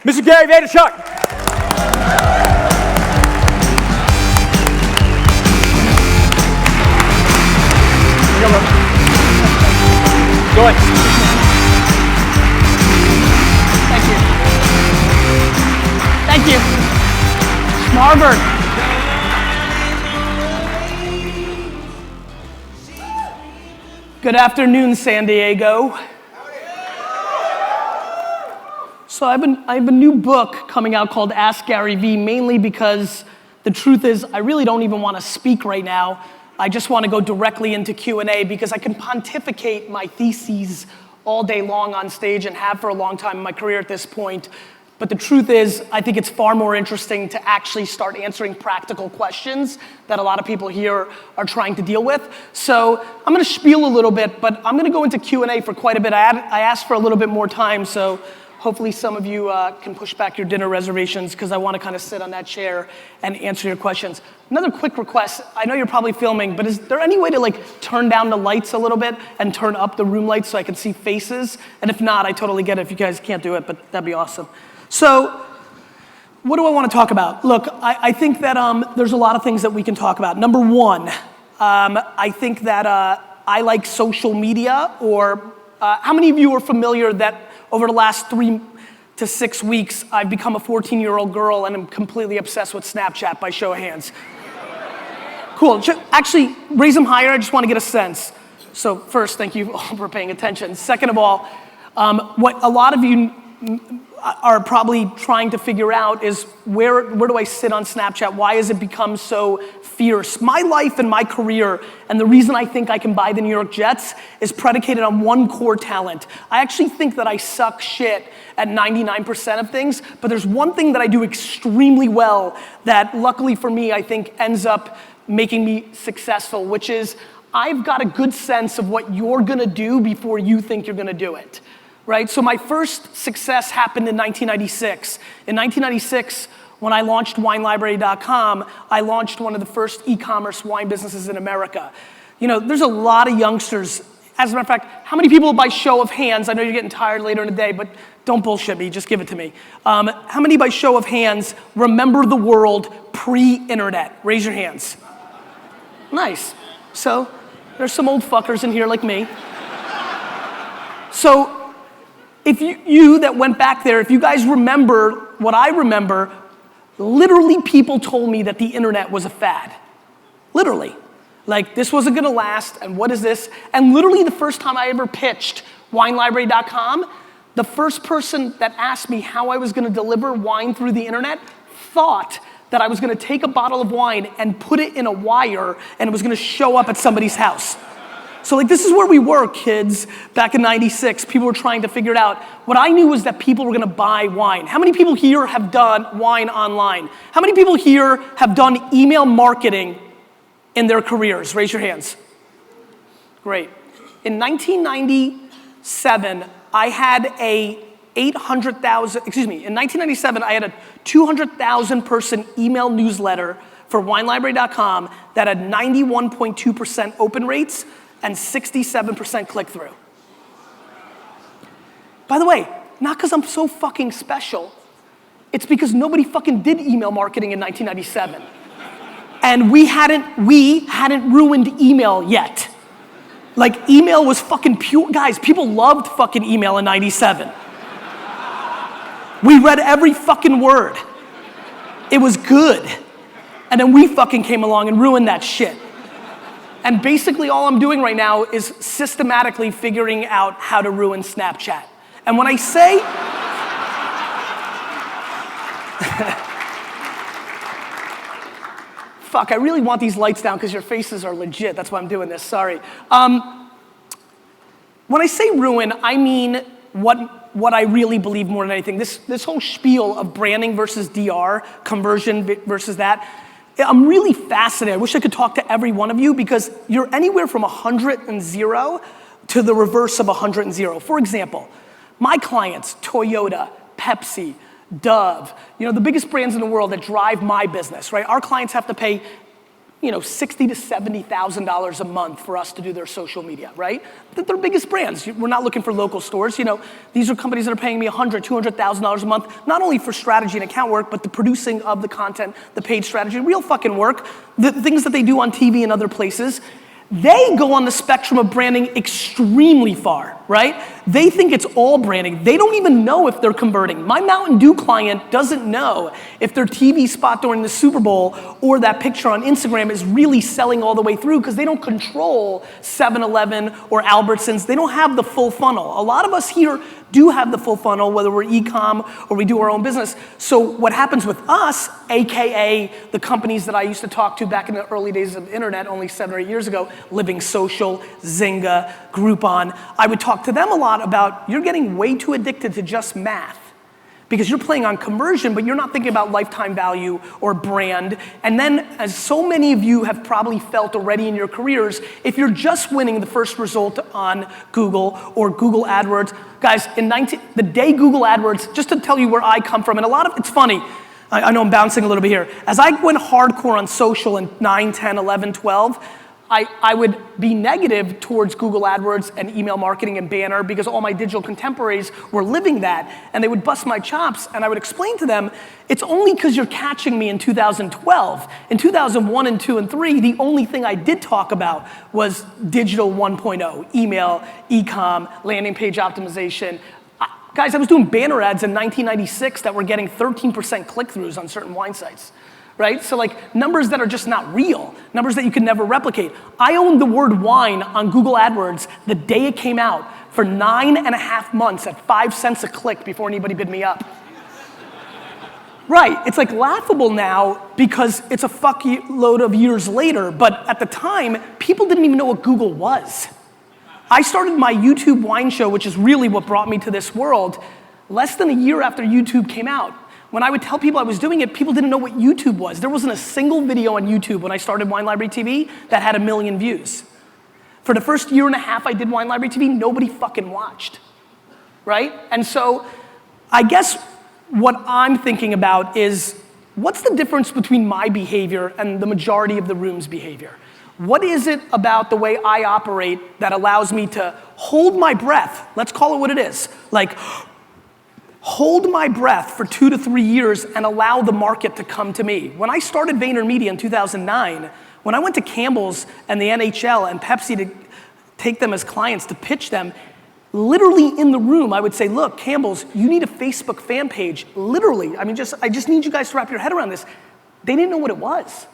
Mr. Gary Vaynerchuk. Go ahead. Thank you. Thank you. Marvin. Good afternoon, San Diego. So I have a new book coming out called Ask Gary Vee, mainly because the truth is I really don't even want to speak right now. I just want to go directly into Q&A because I can pontificate my theses all day long on stage and have for a long time in my career at this point. But the truth is, I think it's far more interesting to actually start answering practical questions that a lot of people here are trying to deal with. So I'm going to spiel a little bit, but I'm going to go into Q&A for quite a bit. I asked for a little bit more time, so hopefully some of you can push back your dinner reservations because I want to kind of sit on that chair and answer your questions. Another quick request, I know you're probably filming, but is there any way to turn down the lights a little bit and turn up the room lights so I can see faces? And if not, I totally get it if you guys can't do it, but that'd be awesome. So, what do I want to talk about? Look, I think that there's a lot of things that we can talk about. Number one, I think that I like social media, or how many of you are familiar that over the last 3 to 6 weeks, I've become a 14-year-old girl and I'm completely obsessed with Snapchat, by show of hands? Cool, actually, raise them higher, I just want to get a sense. So first, thank you all for paying attention. Second of all, what a lot of you are probably trying to figure out is where do I sit on Snapchat? Why has it become so fierce? My life and my career, and the reason I think I can buy the New York Jets is predicated on one core talent. I actually think that I suck shit at 99% of things, but there's one thing that I do extremely well that luckily for me, I think ends up making me successful, which is I've got a good sense of what you're gonna do before you think you're gonna do it. Right, so my first success happened in 1996. In 1996, when I launched WineLibrary.com, I launched one of the first e-commerce wine businesses in America. You know, there's a lot of youngsters. As a matter of fact, how many people, by show of hands, I know you're getting tired later in the day, but don't bullshit me, just give it to me. How many, by show of hands, remember the world pre-internet? Raise your hands. Nice. So, there's some old fuckers in here like me. So, if you that went back there, if you guys remember what I remember, literally people told me that the internet was a fad. Literally. Like, this wasn't gonna last, and what is this? And literally the first time I ever pitched WineLibrary.com, the first person that asked me how I was gonna deliver wine through the internet thought that I was gonna take a bottle of wine and put it in a wire and it was gonna show up at somebody's house. So this is where we were, kids, back in 96. People were trying to figure it out. What I knew was that people were gonna buy wine. How many people here have done wine online? How many people here have done email marketing in their careers? Raise your hands. Great. In 1997, I had in 1997, I had a 200,000 person email newsletter for WineLibrary.com that had 91.2% open rates and 67% click-through. By the way, not because I'm so fucking special, it's because nobody fucking did email marketing in 1997. And we hadn't ruined email yet. Like, email was fucking pure. Guys, people loved fucking email in 97. We read every fucking word. It was good. And then we fucking came along and ruined that shit. And basically all I'm doing right now is systematically figuring out how to ruin Snapchat. And when I say, fuck, I really want these lights down because your faces are legit. That's why I'm doing this, sorry. When I say ruin, I mean what I really believe more than anything. This whole spiel of branding versus DR, conversion versus that, I'm really fascinated. I wish I could talk to every one of you because you're anywhere from 100 and 0 to the reverse of 100 and 0. For example, my clients, Toyota, Pepsi, Dove, the biggest brands in the world that drive my business, right? Our clients have to pay $60,000 to $70,000 a month for us to do their social media, right? They're biggest brands. We're not looking for local stores. These are companies that are paying me $100,000, $200,000 a month, not only for strategy and account work, but the producing of the content, the paid strategy, real fucking work, the things that they do on TV and other places. They go on the spectrum of branding extremely far, right? They think it's all branding. They don't even know if they're converting. My Mountain Dew client doesn't know if their TV spot during the Super Bowl or that picture on Instagram is really selling all the way through because they don't control 7-Eleven or Albertsons. They don't have the full funnel. A lot of us here do have the full funnel, whether we're e-com or we do our own business. So what happens with us, AKA the companies that I used to talk to back in the early days of the internet, only 7 or 8 years ago, Living Social, Zynga, Groupon, I would talk to them a lot about you're getting way too addicted to just math because you're playing on conversion, but you're not thinking about lifetime value or brand. And then, as so many of you have probably felt already in your careers, if you're just winning the first result on Google or Google AdWords, guys, the day Google AdWords, just to tell you where I come from, and it's funny, I know I'm bouncing a little bit here. As I went hardcore on social in 9, 10, 11, 12, I would be negative towards Google AdWords and email marketing and banner because all my digital contemporaries were living that and they would bust my chops and I would explain to them, it's only because you're catching me in 2012. In 2001 and 2 and 3, the only thing I did talk about was digital 1.0, email, e-com, landing page optimization. Guys, I was doing banner ads in 1996 that were getting 13% click-throughs on certain wine sites. Right? So numbers that are just not real, numbers that you can never replicate. I owned the word wine on Google AdWords the day it came out for 9.5 months at 5 cents a click before anybody bid me up. Right, it's laughable now because it's a fuckload of years later, but at the time, people didn't even know what Google was. I started my YouTube wine show, which is really what brought me to this world, less than a year after YouTube came out. When I would tell people I was doing it, people didn't know what YouTube was. There wasn't a single video on YouTube when I started Wine Library TV that had 1 million views. For the first 1.5 years I did Wine Library TV, nobody fucking watched, right? And so I guess what I'm thinking about is what's the difference between my behavior and the majority of the room's behavior? What is it about the way I operate that allows me to hold my breath? Let's call it what it is. Hold my breath for 2 to 3 years and allow the market to come to me. When I started VaynerMedia in 2009, when I went to Campbell's and the NHL and Pepsi to take them as clients to pitch them, literally in the room, I would say, look, Campbell's, you need a Facebook fan page. Literally, I just need you guys to wrap your head around this. They didn't know what it was.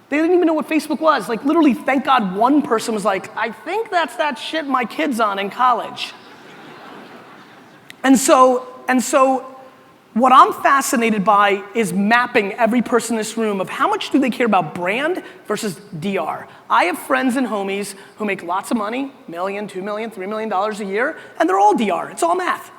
They didn't even know what Facebook was. Literally, thank God one person was like, I think that's that shit my kid's on in college. And so what I'm fascinated by is mapping every person in this room of how much do they care about brand versus DR. I have friends and homies who make lots of money, $1 million, $2 million, $3 million a year, and they're all DR. It's all math.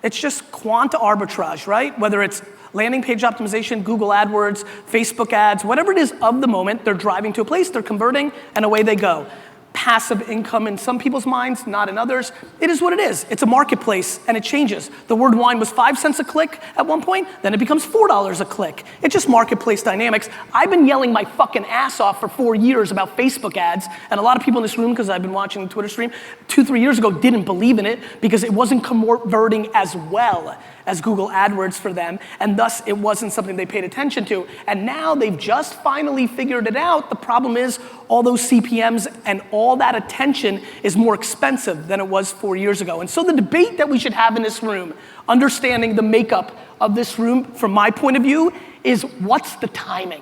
It's just quant arbitrage, right? Whether it's landing page optimization, Google AdWords, Facebook ads, whatever it is of the moment, they're driving to a place, they're converting, and away they go. Passive income in some people's minds, not in others. It is what it is. It's a marketplace and it changes. The word wine was 5 cents a click at one point, then it becomes $4 a click. It's just marketplace dynamics. I've been yelling my fucking ass off for 4 years about Facebook ads, and a lot of people in this room, because I've been watching the Twitter stream, 2-3 years ago didn't believe in it because it wasn't converting as well as Google AdWords for them, and thus it wasn't something they paid attention to. And now they've just finally figured it out. The problem is all those CPMs and all that attention is more expensive than it was 4 years ago. And so the debate that we should have in this room, understanding the makeup of this room from my point of view, is what's the timing?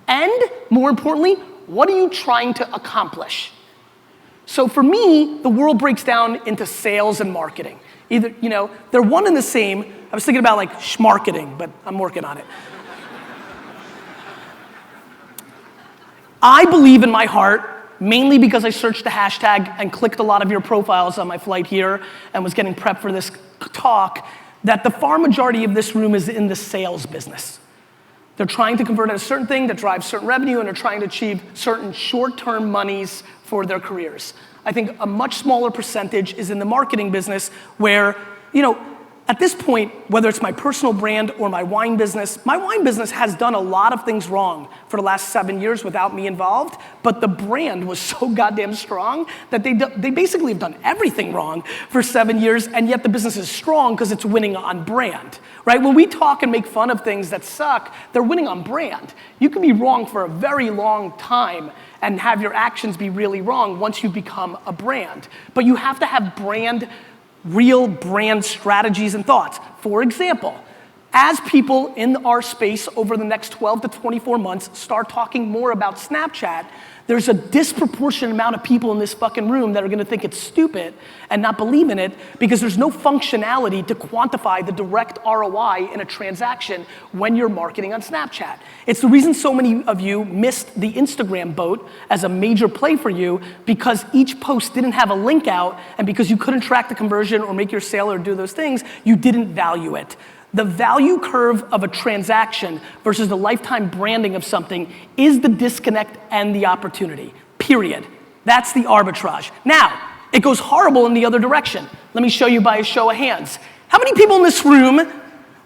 And more importantly, what are you trying to accomplish? So for me, the world breaks down into sales and marketing. Either, they're one and the same. I was thinking about schmarketing, but I'm working on it. I believe in my heart, mainly because I searched the hashtag and clicked a lot of your profiles on my flight here and was getting prepped for this talk, that the far majority of this room is in the sales business. They're trying to convert at a certain thing that drives certain revenue, and they're trying to achieve certain short-term monies for their careers. I think a much smaller percentage is in the marketing business where, At this point, whether it's my personal brand or my wine business has done a lot of things wrong for the last 7 years without me involved, but the brand was so goddamn strong that they basically have done everything wrong for 7 years, and yet the business is strong because it's winning on brand, right? When we talk and make fun of things that suck, they're winning on brand. You can be wrong for a very long time and have your actions be really wrong once you become a brand. But you have to have real brand strategies and thoughts. For example, as people in our space over the next 12 to 24 months start talking more about Snapchat, there's a disproportionate amount of people in this fucking room that are gonna think it's stupid and not believe in it because there's no functionality to quantify the direct ROI in a transaction when you're marketing on Snapchat. It's the reason so many of you missed the Instagram boat as a major play for you because each post didn't have a link out, and because you couldn't track the conversion or make your sale or do those things, you didn't value it. The value curve of a transaction versus the lifetime branding of something is the disconnect and the opportunity, period. That's the arbitrage. Now, it goes horrible in the other direction. Let me show you by a show of hands. How many people in this room,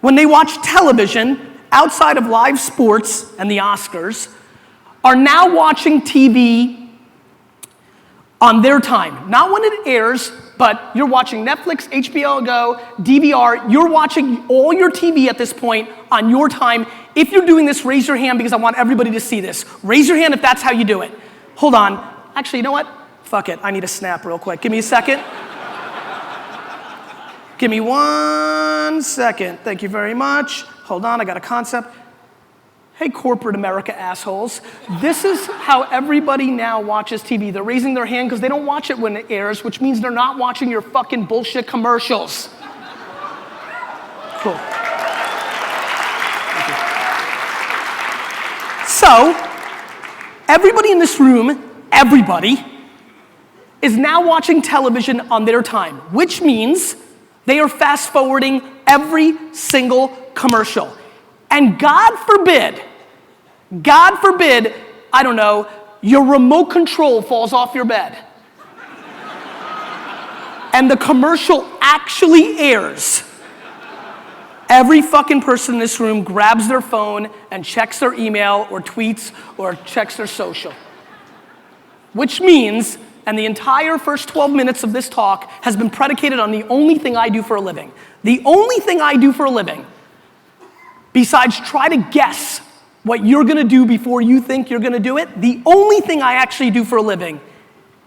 when they watch television outside of live sports and the Oscars, are now watching TV on their time? Not when it airs, but you're watching Netflix, HBO Go, DVR, you're watching all your TV at this point on your time. If you're doing this, raise your hand because I want everybody to see this. Raise your hand if that's how you do it. Hold on. Actually, you know what? Fuck it, I need a snap real quick. Give me a second. Give me 1 second. Thank you very much. Hold on, I got a concept. Hey, corporate America assholes. This is how everybody now watches TV. They're raising their hand because they don't watch it when it airs, which means they're not watching your fucking bullshit commercials. Cool. So, everybody in this room, everybody, is now watching television on their time, which means they are fast forwarding every single commercial. And God forbid, I don't know, your remote control falls off your bed. And the commercial actually airs. Every fucking person in this room grabs their phone and checks their email or tweets or checks their social. Which means, and the entire first 12 minutes of this talk has been predicated on the only thing I do for a living. The only thing I do for a living, besides try to guess what you're gonna do before you think you're gonna do it, the only thing I actually do for a living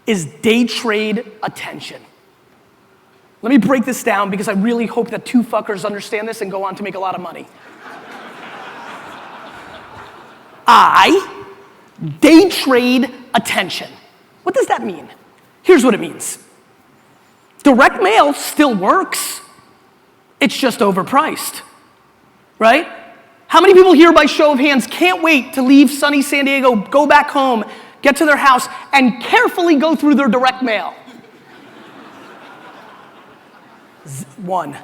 is day trade attention. Let me break this down because I really hope that 2 fuckers understand this and go on to make a lot of money. I day trade attention. What does that mean? Here's what it means. Direct mail still works. It's just overpriced, right? How many people here by show of hands can't wait to leave sunny San Diego, go back home, get to their house, and carefully go through their direct mail? 1.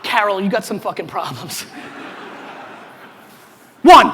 Carol, you got some fucking problems. 1.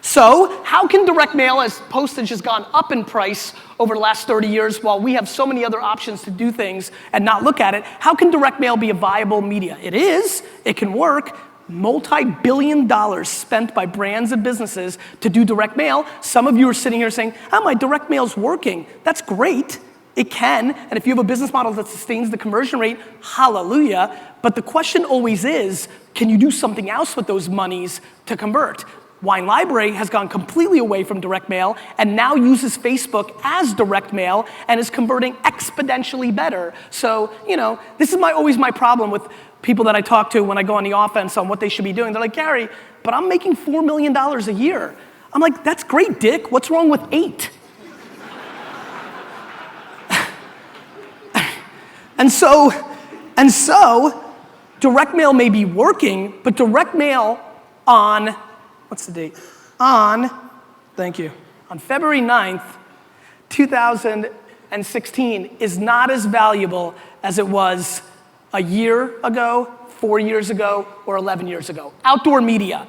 So, how can direct mail, as postage has gone up in price over the last 30 years, while we have so many other options to do things and not look at it, how can direct mail be a viable media? It is, it can work. Multi-billion dollars spent by brands and businesses to do direct mail. Some of you are sitting here saying, oh, my direct mail's working. That's great. It can, and if you have a business model that sustains the conversion rate, hallelujah. But the question always is, can you do something else with those monies to convert? Wine Library has gone completely away from direct mail and now uses Facebook as direct mail and is converting exponentially better. So, you know, this is always my problem with people that I talk to when I go on the offense on what they should be doing. They're like, Gary, but I'm making $4 million a year. I'm like, that's great, Dick. What's wrong with 8? And so, direct mail may be working, but direct mail on, what's the date? Thank you, on February 9th, 2016 is not as valuable as it was a year ago, 4 years ago, or 11 years ago. Outdoor media,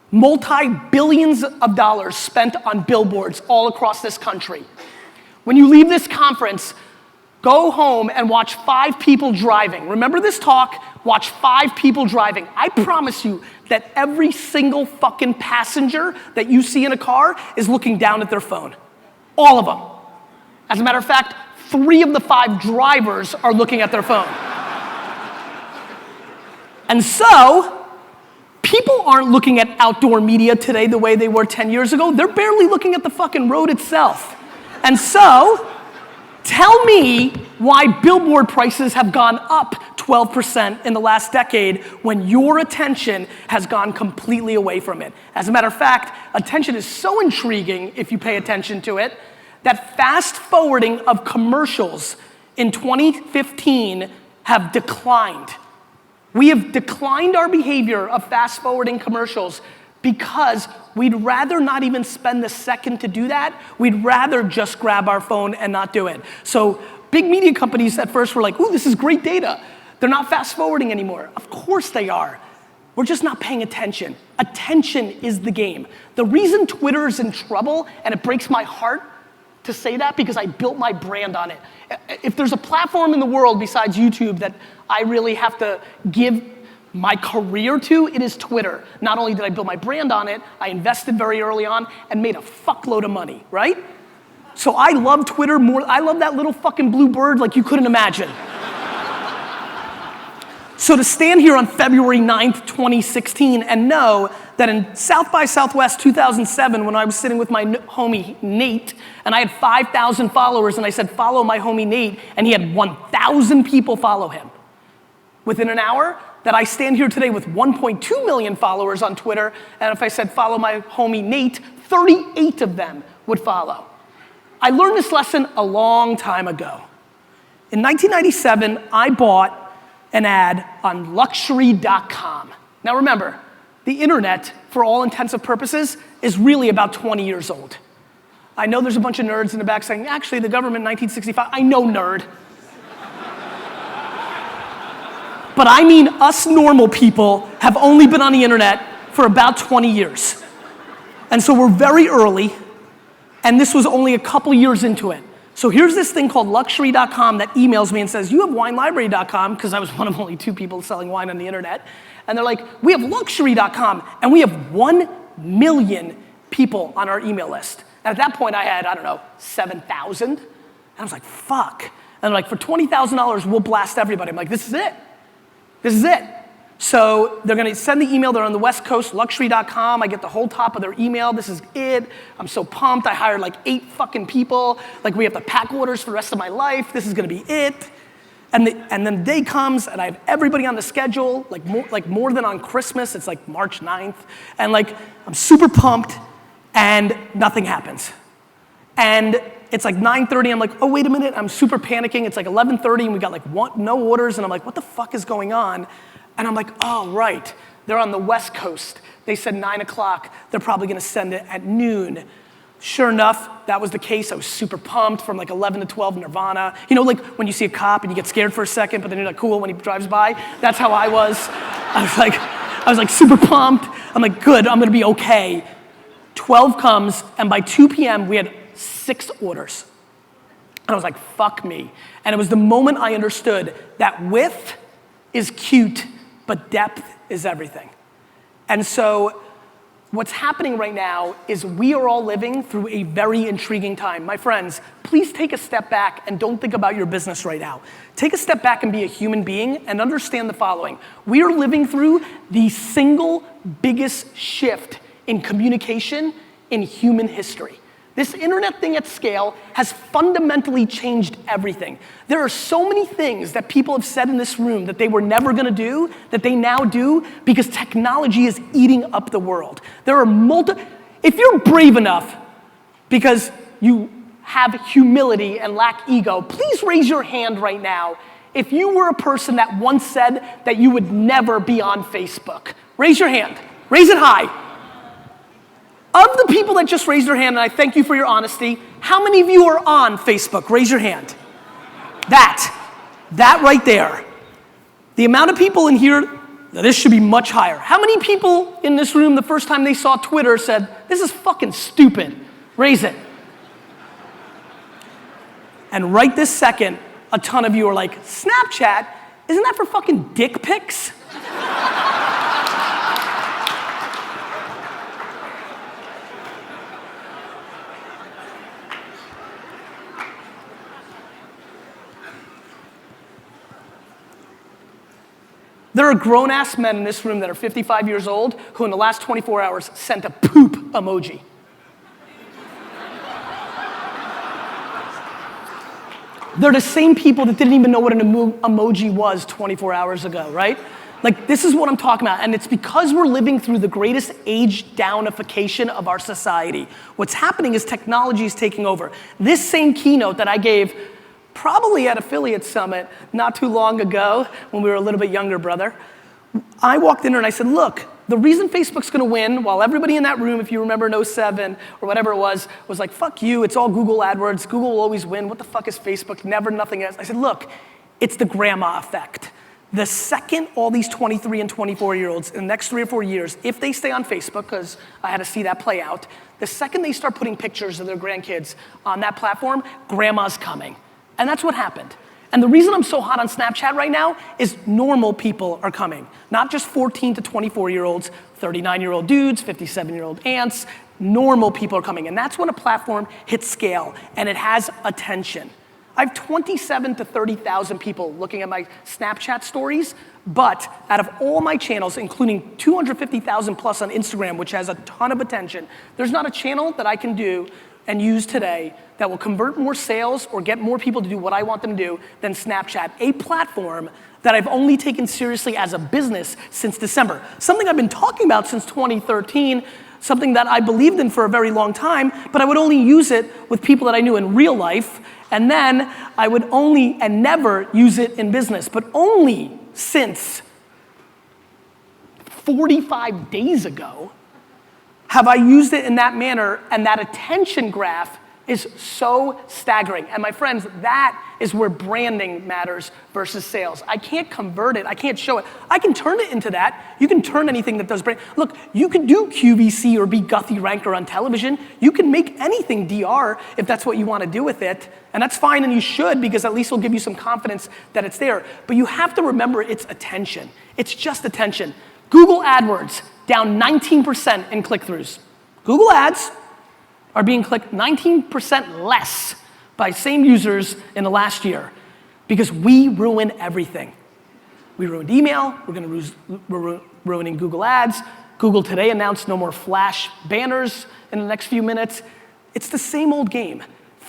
multi-billions of dollars spent on billboards all across this country. When you leave this conference, Go home and watch 5 people driving. Remember this talk? Watch 5 people driving. I promise you that every single fucking passenger that you see in a car is looking down at their phone. All of them. As a matter of fact, 3 of the 5 drivers are looking at their phone. And so, people aren't looking at outdoor media today the way they were 10 years ago. They're barely looking at the fucking road itself. And so, tell me why billboard prices have gone up 12% in the last decade when your attention has gone completely away from it. As a matter of fact, attention is so intriguing if you pay attention to it that fast forwarding of commercials in 2015 have declined. We have declined our behavior of fast forwarding commercials because we'd rather not even spend the second to do that. We'd rather just grab our phone and not do it. So big media companies at first were like, ooh, this is great data. They're not fast forwarding anymore. Of course they are. We're just not paying attention. Attention is the game. The reason Twitter is in trouble, and it breaks my heart to say that because I built my brand on it. If there's a platform in the world besides YouTube that I really have to give my career to, it is Twitter. Not only did I build my brand on it, I invested very early on and made a fuckload of money, right? So I love Twitter more. I love that little fucking blue bird like you couldn't imagine. So to stand here on February 9th, 2016 and know that in South by Southwest 2007 when I was sitting with my homie Nate and I had 5,000 followers and I said, follow my homie Nate, and he had 1,000 people follow him. Within an hour, that I stand here today with 1.2 million followers on Twitter, and if I said follow my homie Nate, 38 of them would follow. I learned this lesson a long time ago. In 1997, I bought an ad on luxury.com. Now remember, the internet, for all intensive purposes, is really about 20 years old. I know there's a bunch of nerds in the back saying, actually, the government in 1965, I know nerd. But I mean us normal people have only been on the internet for about 20 years. And so we're very early, and this was only a couple years into it. So here's this thing called luxury.com that emails me and says, you have winelibrary.com, because I was one of only 2 people selling wine on the internet. And they're like, we have luxury.com, and we have 1 million people on our email list. And at that point I had, I don't know, 7,000. And I was like, fuck. And they're like, for $20,000, we'll blast everybody. I'm like, this is it. This is it. So they're gonna send the email, they're on the West Coast, luxury.com, I get the whole top of their email, this is it, I'm so pumped, I hired like 8 fucking people, like we have to pack orders for the rest of my life, this is gonna be it. And then the day comes and I have everybody on the schedule, like more than on Christmas, it's like March 9th, and like I'm super pumped and nothing happens. And it's like 9:30, I'm like, oh, wait a minute, I'm super panicking. It's like 11:30 and we got like no orders, and I'm like, what the fuck is going on? And I'm like, oh, right, they're on the West Coast. They said 9 o'clock, they're probably gonna send it at noon. Sure enough, that was the case. I was super pumped from like 11 to 12 Nirvana. You know, like when you see a cop and you get scared for a second, but then you're like cool when he drives by? That's how I was. I was like super pumped. I'm like, good, I'm gonna be okay. 12 comes, and by 2 p.m., we had 6 orders. And I was like, fuck me. And it was the moment I understood that width is cute, but depth is everything. And so what's happening right now is we are all living through a very intriguing time. My friends, please take a step back and don't think about your business right now. Take a step back and be a human being and understand the following. We are living through the single biggest shift in communication in human history. This internet thing at scale has fundamentally changed everything. There are so many things that people have said in this room that they were never gonna do, that they now do because technology is eating up the world. There are if you're brave enough because you have humility and lack ego, please raise your hand right now if you were a person that once said that you would never be on Facebook. Raise your hand, raise it high. Of the people that just raised their hand, and I thank you for your honesty, how many of you are on Facebook? Raise your hand. That right there. The amount of people in here, this should be much higher. How many people in this room the first time they saw Twitter said, this is fucking stupid? Raise it. And right this second, a ton of you are like, Snapchat? Isn't that for fucking dick pics? There are grown-ass men in this room that are 55 years old who in the last 24 hours sent a poop emoji. They're the same people that didn't even know what an emoji was 24 hours ago, right? Like, this is what I'm talking about, and it's because we're living through the greatest age-downification of our society. What's happening is technology is taking over. This same keynote that I gave probably at Affiliate Summit not too long ago when we were a little bit younger, brother, I walked in there and I said, look, the reason Facebook's gonna win, while everybody in that room, if you remember in 07 or whatever it was like, fuck you, it's all Google AdWords, Google will always win, what the fuck is Facebook, never, nothing else. I said, look, it's the grandma effect. The second all these 23 and 24-year-olds in the next 3 or 4 years, if they stay on Facebook, because I had to see that play out, the second they start putting pictures of their grandkids on that platform, grandma's coming. And that's what happened. And the reason I'm so hot on Snapchat right now is normal people are coming. Not just 14 to 24-year-olds, 39-year-old dudes, 57-year-old aunts, normal people are coming. And that's when a platform hits scale and it has attention. I have 27 to 30,000 people looking at my Snapchat stories, but out of all my channels, including 250,000 plus on Instagram, which has a ton of attention, there's not a channel that I can do and use today that will convert more sales or get more people to do what I want them to do than Snapchat, a platform that I've only taken seriously as a business since December. Something I've been talking about since 2013, something that I believed in for a very long time, but I would only use it with people that I knew in real life, and then I would only and never use it in business, but only since 45 days ago have I used it in that manner, and that attention graph is so staggering. And my friends, that is where branding matters versus sales. I can't convert it, I can't show it. I can turn it into that. You can turn anything that does brand. Look, you could do QVC or be Guthy-Ranker on television. You can make anything DR if that's what you want to do with it. And that's fine, and you should, because at least it'll give you some confidence that it's there. But you have to remember it's attention. It's just attention. Google AdWords, down 19% in click-throughs. Google Ads are being clicked 19% less by same users in the last year because we ruin everything. We ruined email, we're ruining Google Ads. Google today announced no more flash banners in the next few minutes. It's the same old game.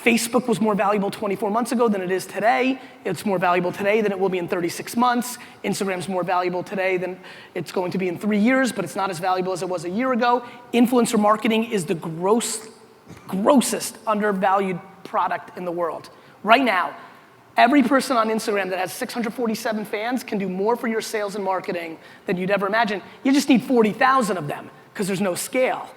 Facebook was more valuable 24 months ago than it is today. It's more valuable today than it will be in 36 months. Instagram's more valuable today than it's going to be in 3 years, but it's not as valuable as it was a year ago. Influencer marketing is the grossest undervalued product in the world. Right now, every person on Instagram that has 647 fans can do more for your sales and marketing than you'd ever imagine. You just need 40,000 of them because there's no scale.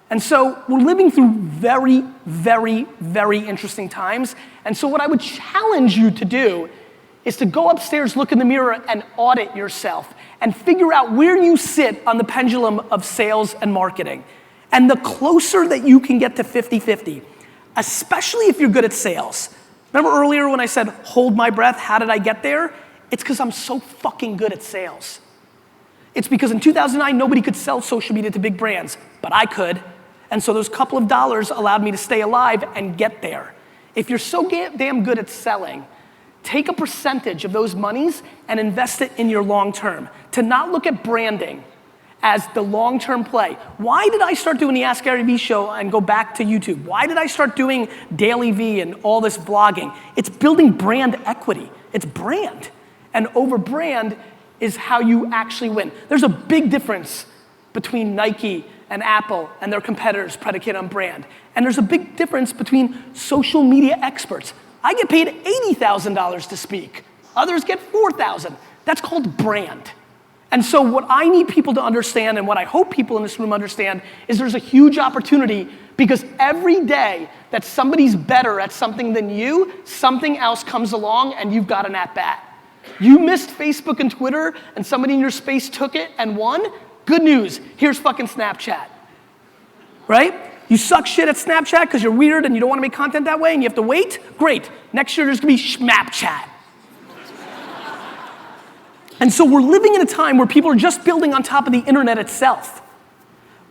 And so we're living through very, very, very interesting times. And so what I would challenge you to do is to go upstairs, look in the mirror, and audit yourself and figure out where you sit on the pendulum of sales and marketing. And the closer that you can get to 50-50, especially if you're good at sales. Remember earlier when I said, hold my breath, how did I get there? It's because I'm so fucking good at sales. It's because in 2009, nobody could sell social media to big brands, but I could. And so those couple of dollars allowed me to stay alive and get there. If you're so damn good at selling, take a percentage of those monies and invest it in your long term. To not look at branding as the long-term play. Why did I start doing the Ask Gary Vee show and go back to YouTube? Why did I start doing Daily V and all this vlogging? It's building brand equity. It's brand. And over brand is how you actually win. There's a big difference between Nike and Apple and their competitors predicated on brand. And there's a big difference between social media experts. I get paid $80,000 to speak. Others get $4,000. That's called brand. And so what I need people to understand, and what I hope people in this room understand, is there's a huge opportunity because every day that somebody's better at something than you, something else comes along and you've got an at-bat. You missed Facebook and Twitter and somebody in your space took it and won? Good news, here's fucking Snapchat, right? You suck shit at Snapchat because you're weird and you don't want to make content that way and you have to wait? Great. Next year there's going to be Schmapchat. And so we're living in a time where people are just building on top of the internet itself.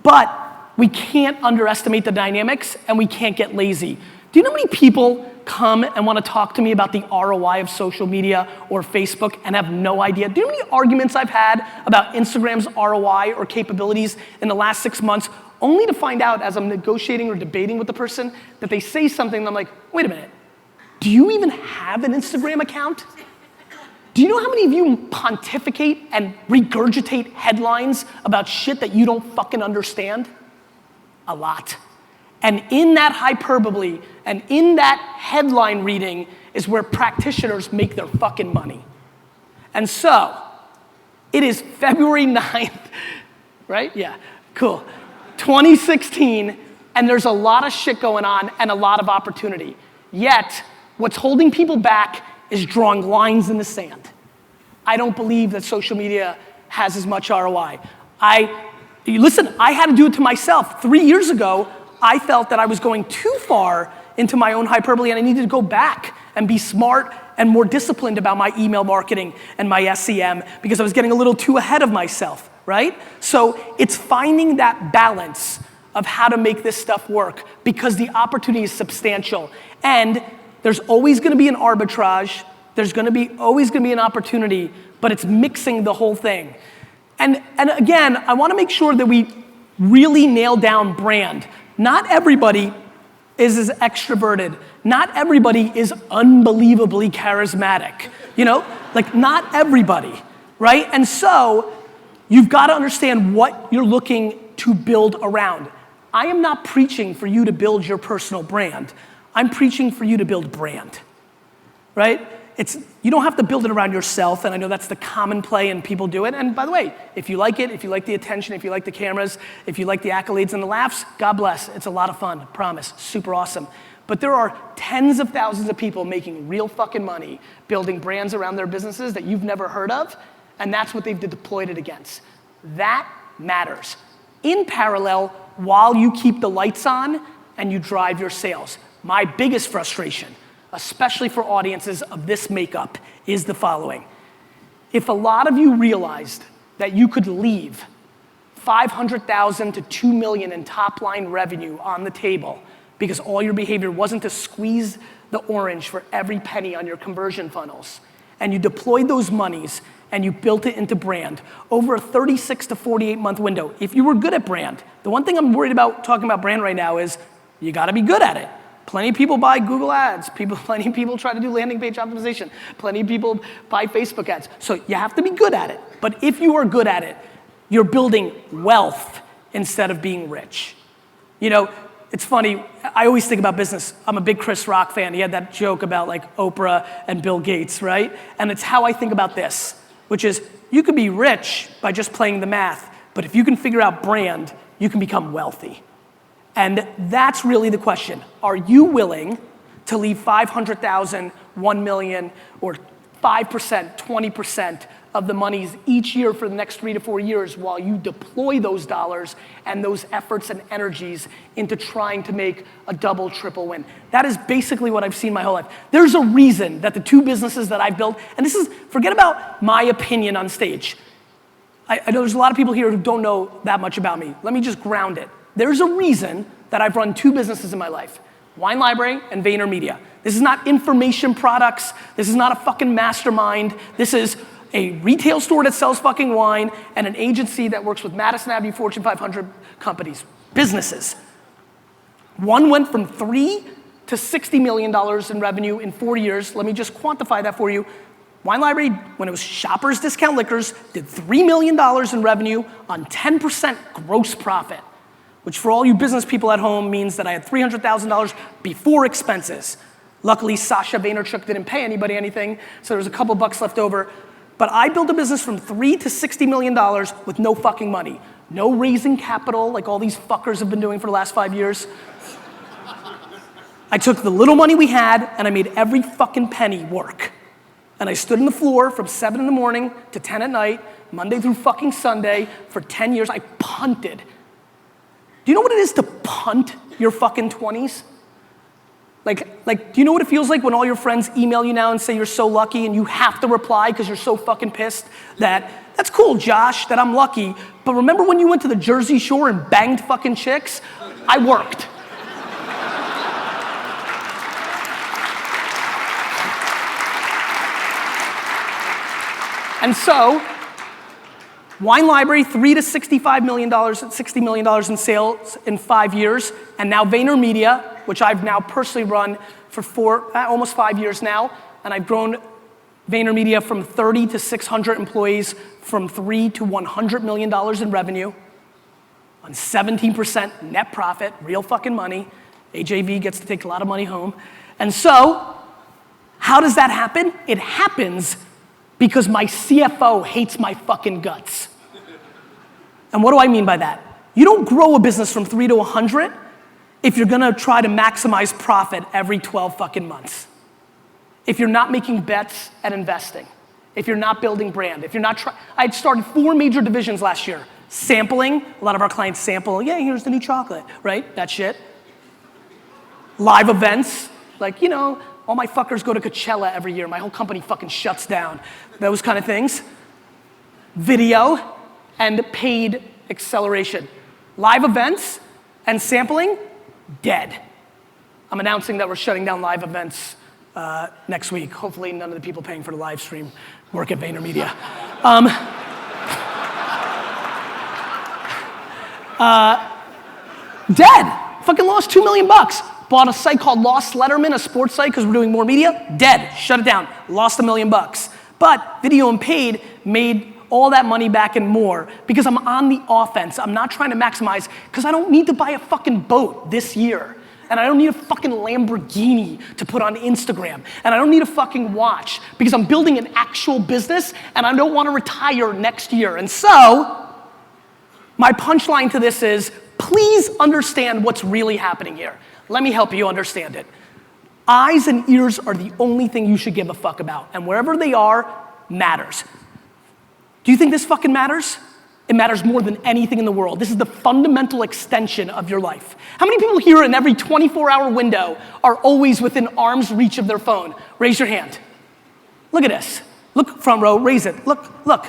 But we can't underestimate the dynamics and we can't get lazy. Do you know how many people come and want to talk to me about the ROI of social media or Facebook and have no idea? Do you know how many arguments I've had about Instagram's ROI or capabilities in the last 6 months, only to find out as I'm negotiating or debating with the person that they say something and I'm like, wait a minute, do you even have an Instagram account? Do you know how many of you pontificate and regurgitate headlines about shit that you don't fucking understand? A lot. And in that hyperbole and in that headline reading is where practitioners make their fucking money. And so, it is February 9th, right? Yeah, cool. 2016, and there's a lot of shit going on and a lot of opportunity. Yet, what's holding people back is drawing lines in the sand. I don't believe that social media has as much ROI. Listen, I had to do it to myself. 3 years ago, I felt that I was going too far into my own hyperbole and I needed to go back and be smart and more disciplined about my email marketing and my SEM because I was getting a little too ahead of myself, right? So it's finding that balance of how to make this stuff work because the opportunity is substantial. And there's always gonna be an arbitrage, there's always gonna be an opportunity, but it's mixing the whole thing. And again, I wanna make sure that we really nail down brand. Not everybody is as extroverted. Not everybody is unbelievably charismatic. You know, like not everybody, right? And so you've got to understand what you're looking to build around. I am not preaching for you to build your personal brand. I'm preaching for you to build brand, right? You don't have to build it around yourself, and I know that's the common play and people do it. And by the way, if you like it, if you like the attention, if you like the cameras, if you like the accolades and the laughs, God bless. It's a lot of fun, promise, super awesome. But there are tens of thousands of people making real fucking money, building brands around their businesses that you've never heard of, and that's what they've deployed it against. That matters. In parallel, while you keep the lights on and you drive your sales. My biggest frustration, especially for audiences of this makeup, is the following. If a lot of you realized that you could leave $500,000 to $2 million in top line revenue on the table because all your behavior wasn't to squeeze the orange for every penny on your conversion funnels, and you deployed those monies and you built it into brand over a 36 to 48 month window, if you were good at brand, the one thing I'm worried about talking about brand right now is you gotta be good at it. Plenty of people buy Google ads. Plenty of people try to do landing page optimization. Plenty of people buy Facebook ads. So you have to be good at it. But if you are good at it, you're building wealth instead of being rich. You know, it's funny, I always think about business. I'm a big Chris Rock fan. He had that joke about like Oprah and Bill Gates, right? And it's how I think about this, which is you could be rich by just playing the math, but if you can figure out brand, you can become wealthy. And that's really the question. Are you willing to leave 500,000, 1 million, or 5%, 20% of the monies each year for the next 3 to 4 years while you deploy those dollars and those efforts and energies into trying to make a double, triple win? That is basically what I've seen my whole life. There's a reason that the two businesses that I've built, and this is, forget about my opinion on stage. I know there's a lot of people here who don't know that much about me. Let me just ground it. There's a reason that I've run two businesses in my life, Wine Library and VaynerMedia. This is not information products. This is not a fucking mastermind. This is a retail store that sells fucking wine and an agency that works with Madison Avenue Fortune 500 companies, businesses. One went from $3 to $60 million in revenue in 4 years. Let me just quantify that for you. Wine Library, when it was Shoppers Discount Liquors, did $3 million in revenue on 10% gross profit, which for all you business people at home means that I had $300,000 before expenses. Luckily, Sasha Vaynerchuk didn't pay anybody anything, so there was a couple bucks left over. But I built a business from $3 to $60 million with no fucking money. No raising capital like all these fuckers have been doing for the last 5 years. I took the little money we had and I made every fucking penny work. And I stood on the floor from 7 in the morning to 10 at night, Monday through fucking Sunday for 10 years. I punted. Do you know what it is to punt your fucking 20s? Like, do you know what it feels like when all your friends email you now and say you're so lucky and you have to reply because you're so fucking pissed that's cool, Josh, that I'm lucky, but remember when you went to the Jersey Shore and banged fucking chicks? I worked. And so, Wine Library, $3 to $65 million, $60 million in sales in 5 years, and now VaynerMedia, which I've now personally run for almost 5 years now, and I've grown VaynerMedia from 30 to 600 employees, from $3 to $100 million in revenue, on 17% net profit, real fucking money. AJV gets to take a lot of money home. And so, how does that happen? It happens because my CFO hates my fucking guts. And what do I mean by that? You don't grow a business from 3 to 100 if you're gonna try to maximize profit every 12 fucking months. If you're not making bets at investing, if you're not building brand, if you're not I had started 4 major divisions last year. Sampling, a lot of our clients sample, yeah, here's the new chocolate, right? That shit. Live events, like, you know, all my fuckers go to Coachella every year. My whole company fucking shuts down. Those kind of things. Video and paid acceleration. Live events and sampling, dead. I'm announcing that we're shutting down live events next week. Hopefully none of the people paying for the live stream work at VaynerMedia. Dead. Fucking lost $2 million. Bought a site called Lost Letterman, a sports site, because we're doing more media. Dead. Shut it down. Lost $1 million. But video and paid made all that money back and more because I'm on the offense. I'm not trying to maximize because I don't need to buy a fucking boat this year. And I don't need a fucking Lamborghini to put on Instagram. And I don't need a fucking watch because I'm building an actual business and I don't want to retire next year. And so, my punchline to this is, please understand what's really happening here. Let me help you understand it. Eyes and ears are the only thing you should give a fuck about. And wherever they are, matters. Do you think this fucking matters? It matters more than anything in the world. This is the fundamental extension of your life. How many people here in every 24-hour window are always within arm's reach of their phone? Raise your hand. Look at this. Look, front row, raise it. Look.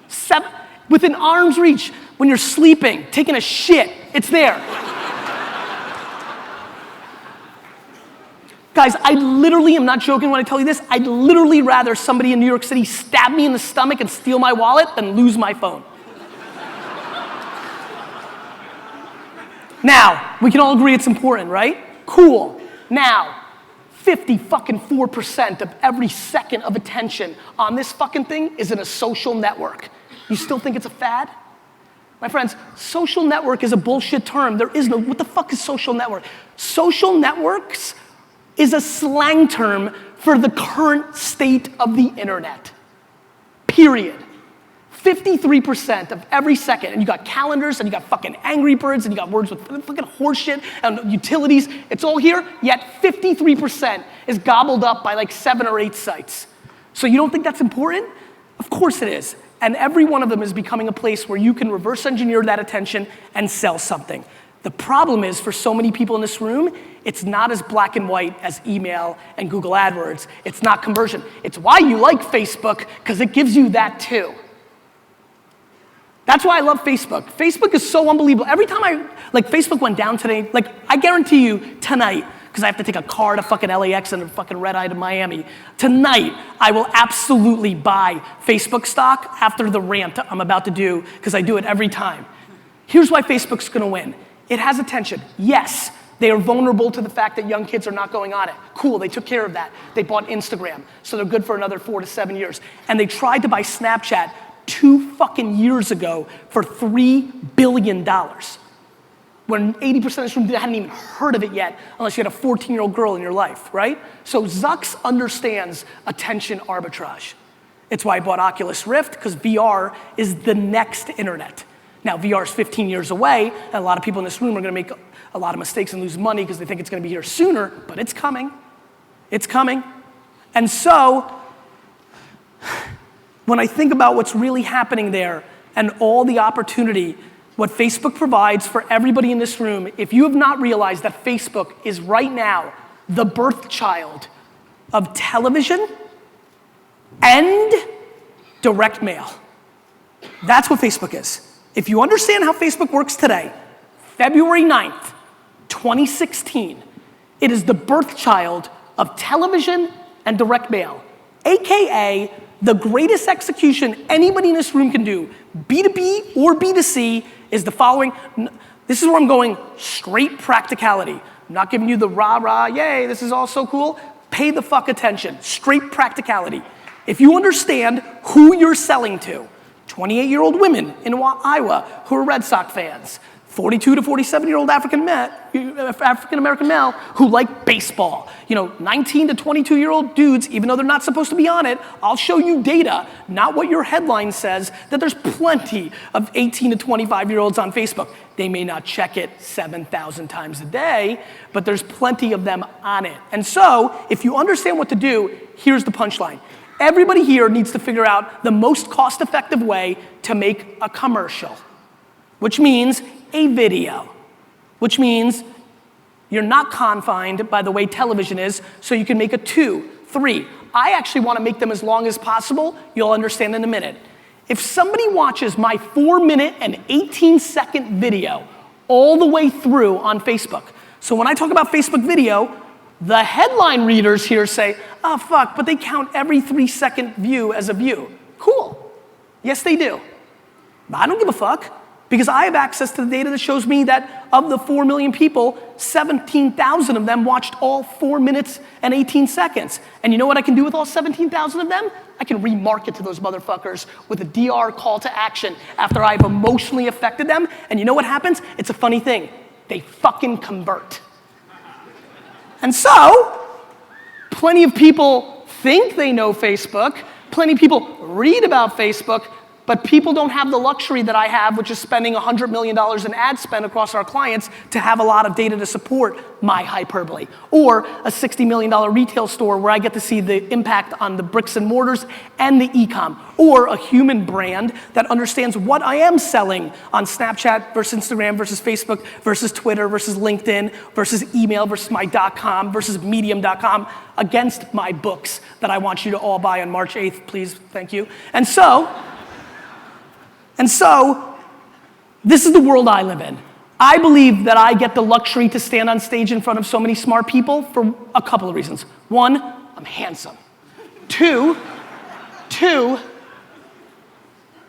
7, within arm's reach. When you're sleeping, taking a shit, it's there. Guys, I literally am not joking when I tell you this. I'd literally rather somebody in New York City stab me in the stomach and steal my wallet than lose my phone. Now, we can all agree it's important, right? Cool. Now, 54% of every second of attention on this fucking thing is in a social network. You still think it's a fad? My friends, social network is a bullshit term. There is no, what the fuck is social network? Social networks is a slang term for the current state of the internet. Period. 53% of every second, and you got calendars, and you got fucking Angry Birds, and you got words with fucking horseshit, and utilities, it's all here, yet 53% is gobbled up by like 7 or 8 sites. So you don't think that's important? Of course it is. And every one of them is becoming a place where you can reverse engineer that attention and sell something. The problem is, for so many people in this room, it's not as black and white as email and Google AdWords. It's not conversion. It's why you like Facebook, because it gives you that too. That's why I love Facebook. Facebook is so unbelievable. Every time Facebook went down today, I guarantee you tonight, because I have to take a car to fucking LAX and a fucking red eye to Miami. Tonight, I will absolutely buy Facebook stock after the rant I'm about to do, because I do it every time. Here's why Facebook's gonna win. It has attention. Yes, they are vulnerable to the fact that young kids are not going on it. Cool, they took care of that. They bought Instagram, so they're good for another 4 to 7 years. And they tried to buy Snapchat 2 fucking years ago for $3 billion. When 80% of this room hadn't even heard of it yet, unless you had a 14-year-old girl in your life, right? So Zucks understands attention arbitrage. It's why I bought Oculus Rift, because VR is the next internet. Now, VR is 15 years away, and a lot of people in this room are gonna make a lot of mistakes and lose money because they think it's gonna be here sooner, but it's coming. It's coming. And so, when I think about what's really happening there and all the opportunity, what Facebook provides for everybody in this room, if you have not realized that Facebook is right now the birth child of television and direct mail. That's what Facebook is. If you understand how Facebook works today, February 9th, 2016, it is the birth child of television and direct mail, AKA the greatest execution anybody in this room can do, B2B or B2C, is the following. This is where I'm going straight practicality. I'm not giving you the rah-rah, yay, this is all so cool. Pay the fuck attention, straight practicality. If you understand who you're selling to, 28-year-old women in Iowa who are Red Sox fans, 42 to 47-year-old African-American male who like baseball. 19 to 22-year-old dudes, even though they're not supposed to be on it, I'll show you data, not what your headline says, that there's plenty of 18 to 25-year-olds on Facebook. They may not check it 7,000 times a day, but there's plenty of them on it. And so, if you understand what to do, here's the punchline. Everybody here needs to figure out the most cost-effective way to make a commercial, which means a video, which means you're not confined by the way television is, so you can make a 2, 3. I actually want to make them as long as possible. You'll understand in a minute. If somebody watches my 4-minute and 18-second video all the way through on Facebook, so when I talk about Facebook video, the headline readers here say, oh fuck, but they count every 3-second view as a view. Cool. Yes, they do. But I don't give a fuck. Because I have access to the data that shows me that of the 4 million people, 17,000 of them watched all 4 minutes and 18 seconds. And you know what I can do with all 17,000 of them? I can remarket to those motherfuckers with a DR call to action after I've emotionally affected them. And you know what happens? It's a funny thing. They fucking convert. And so, plenty of people think they know Facebook. Plenty of people read about Facebook. But people don't have the luxury that I have, which is spending $100 million in ad spend across our clients to have a lot of data to support my hyperbole. Or a $60 million retail store where I get to see the impact on the bricks and mortars and the e-com. Or a human brand that understands what I am selling on Snapchat versus Instagram versus Facebook versus Twitter versus LinkedIn versus email versus my .com versus medium.com against my books that I want you to all buy on March 8th, please, thank you. And so, this is the world I live in. I believe that I get the luxury to stand on stage in front of so many smart people for a couple of reasons. One, I'm handsome. Two,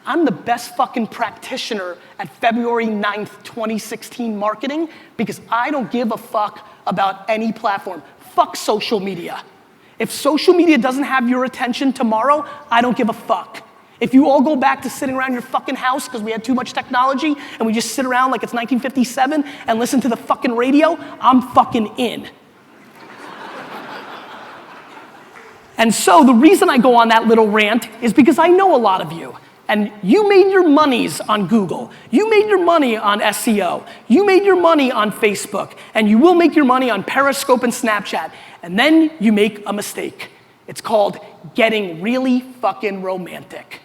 I'm the best fucking practitioner at February 9th, 2016 marketing because I don't give a fuck about any platform. Fuck social media. If social media doesn't have your attention tomorrow, I don't give a fuck. If you all go back to sitting around your fucking house because we had too much technology and we just sit around like it's 1957 and listen to the fucking radio, I'm fucking in. And so the reason I go on that little rant is because I know a lot of you. And you made your monies on Google. You made your money on SEO. You made your money on Facebook. And you will make your money on Periscope and Snapchat. And then you make a mistake. It's called getting really fucking romantic.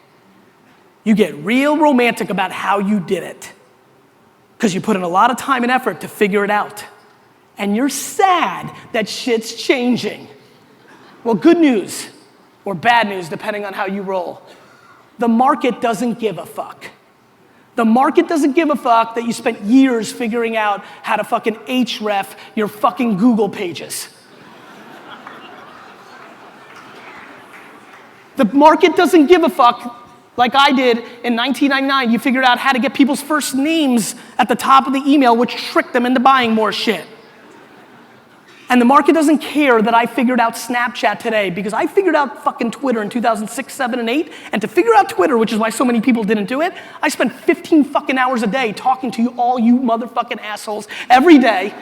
You get real romantic about how you did it because you put in a lot of time and effort to figure it out. And you're sad that shit's changing. Well, good news, or bad news, depending on how you roll. The market doesn't give a fuck. The market doesn't give a fuck that you spent years figuring out how to fucking href your fucking Google pages. The market doesn't give a fuck like I did in 1999. You figured out how to get people's first names at the top of the email, which tricked them into buying more shit. And the market doesn't care that I figured out Snapchat today because I figured out fucking Twitter in 2006, 7, and 8. And to figure out Twitter, which is why so many people didn't do it, I spent 15 fucking hours a day talking to you, all you motherfucking assholes, every day,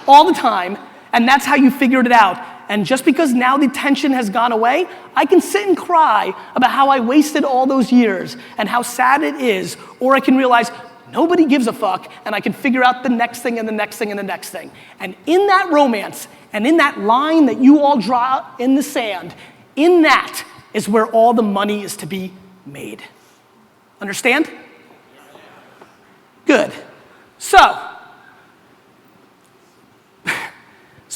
all the time. And that's how you figured it out. And just because now the tension has gone away, I can sit and cry about how I wasted all those years and how sad it is. Or I can realize nobody gives a fuck and I can figure out the next thing and the next thing and the next thing. And in that romance and in that line that you all draw in the sand, in that is where all the money is to be made. Understand? Good. So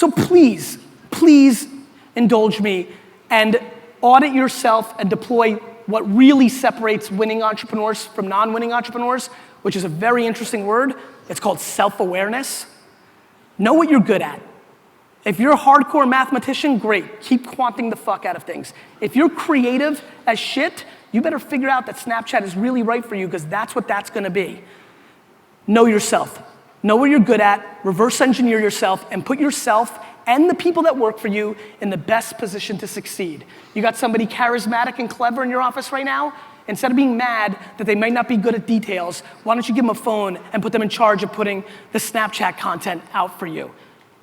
please, please indulge me and audit yourself and deploy what really separates winning entrepreneurs from non-winning entrepreneurs, which is a very interesting word. It's called self-awareness. Know what you're good at. If you're a hardcore mathematician, great. Keep quanting the fuck out of things. If you're creative as shit, you better figure out that Snapchat is really right for you because that's what that's gonna be. Know yourself. Know what you're good at, reverse engineer yourself, and put yourself and the people that work for you in the best position to succeed. You got somebody charismatic and clever in your office right now? Instead of being mad that they might not be good at details, why don't you give them a phone and put them in charge of putting the Snapchat content out for you?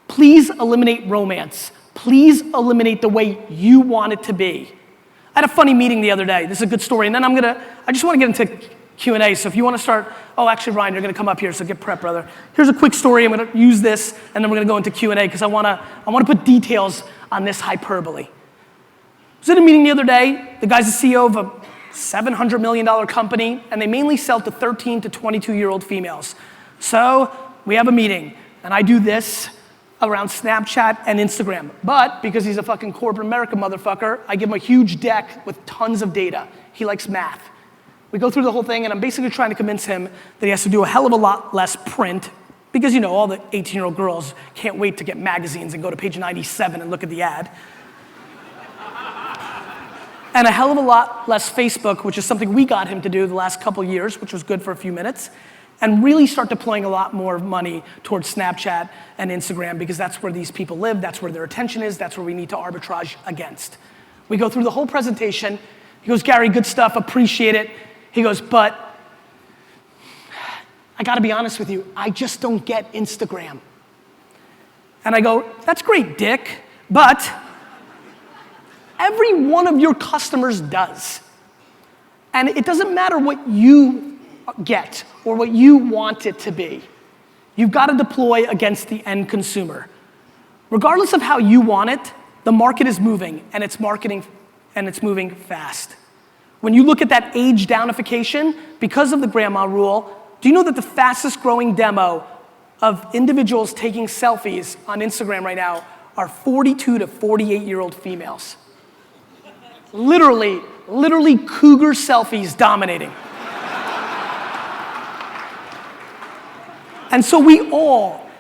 Please eliminate romance. Please eliminate the way you want it to be. I had a funny meeting the other day. This is a good story, and then I just want to get into Q&A, so if you want to start, oh, actually, Ryan, you're going to come up here, so get prepped, brother. Here's a quick story. I'm going to use this, and then we're going to go into Q&A, because I want to put details on this hyperbole. I was in a meeting the other day. The guy's the CEO of a $700 million company, and they mainly sell to 13 to 22-year-old females. So we have a meeting, and I do this around Snapchat and Instagram. But because he's a fucking corporate America motherfucker, I give him a huge deck with tons of data. He likes math. We go through the whole thing, and I'm basically trying to convince him that he has to do a hell of a lot less print because, you know, all the 18-year-old girls can't wait to get magazines and go to page 97 and look at the ad. And a hell of a lot less Facebook, which is something we got him to do the last couple years, which was good for a few minutes, and really start deploying a lot more money towards Snapchat and Instagram because that's where these people live, that's where their attention is, that's where we need to arbitrage against. We go through the whole presentation. He goes, Gary, good stuff, appreciate it. He goes, but I gotta be honest with you, I just don't get Instagram. And I go, that's great, Dick, but every one of your customers does. And it doesn't matter what you get or what you want it to be. You've gotta deploy against the end consumer. Regardless of how you want it, the market is moving and it's moving fast. When you look at that age downification, because of the grandma rule, do you know that the fastest growing demo of individuals taking selfies on Instagram right now are 42 to 48-year-old females? Literally cougar selfies dominating. And so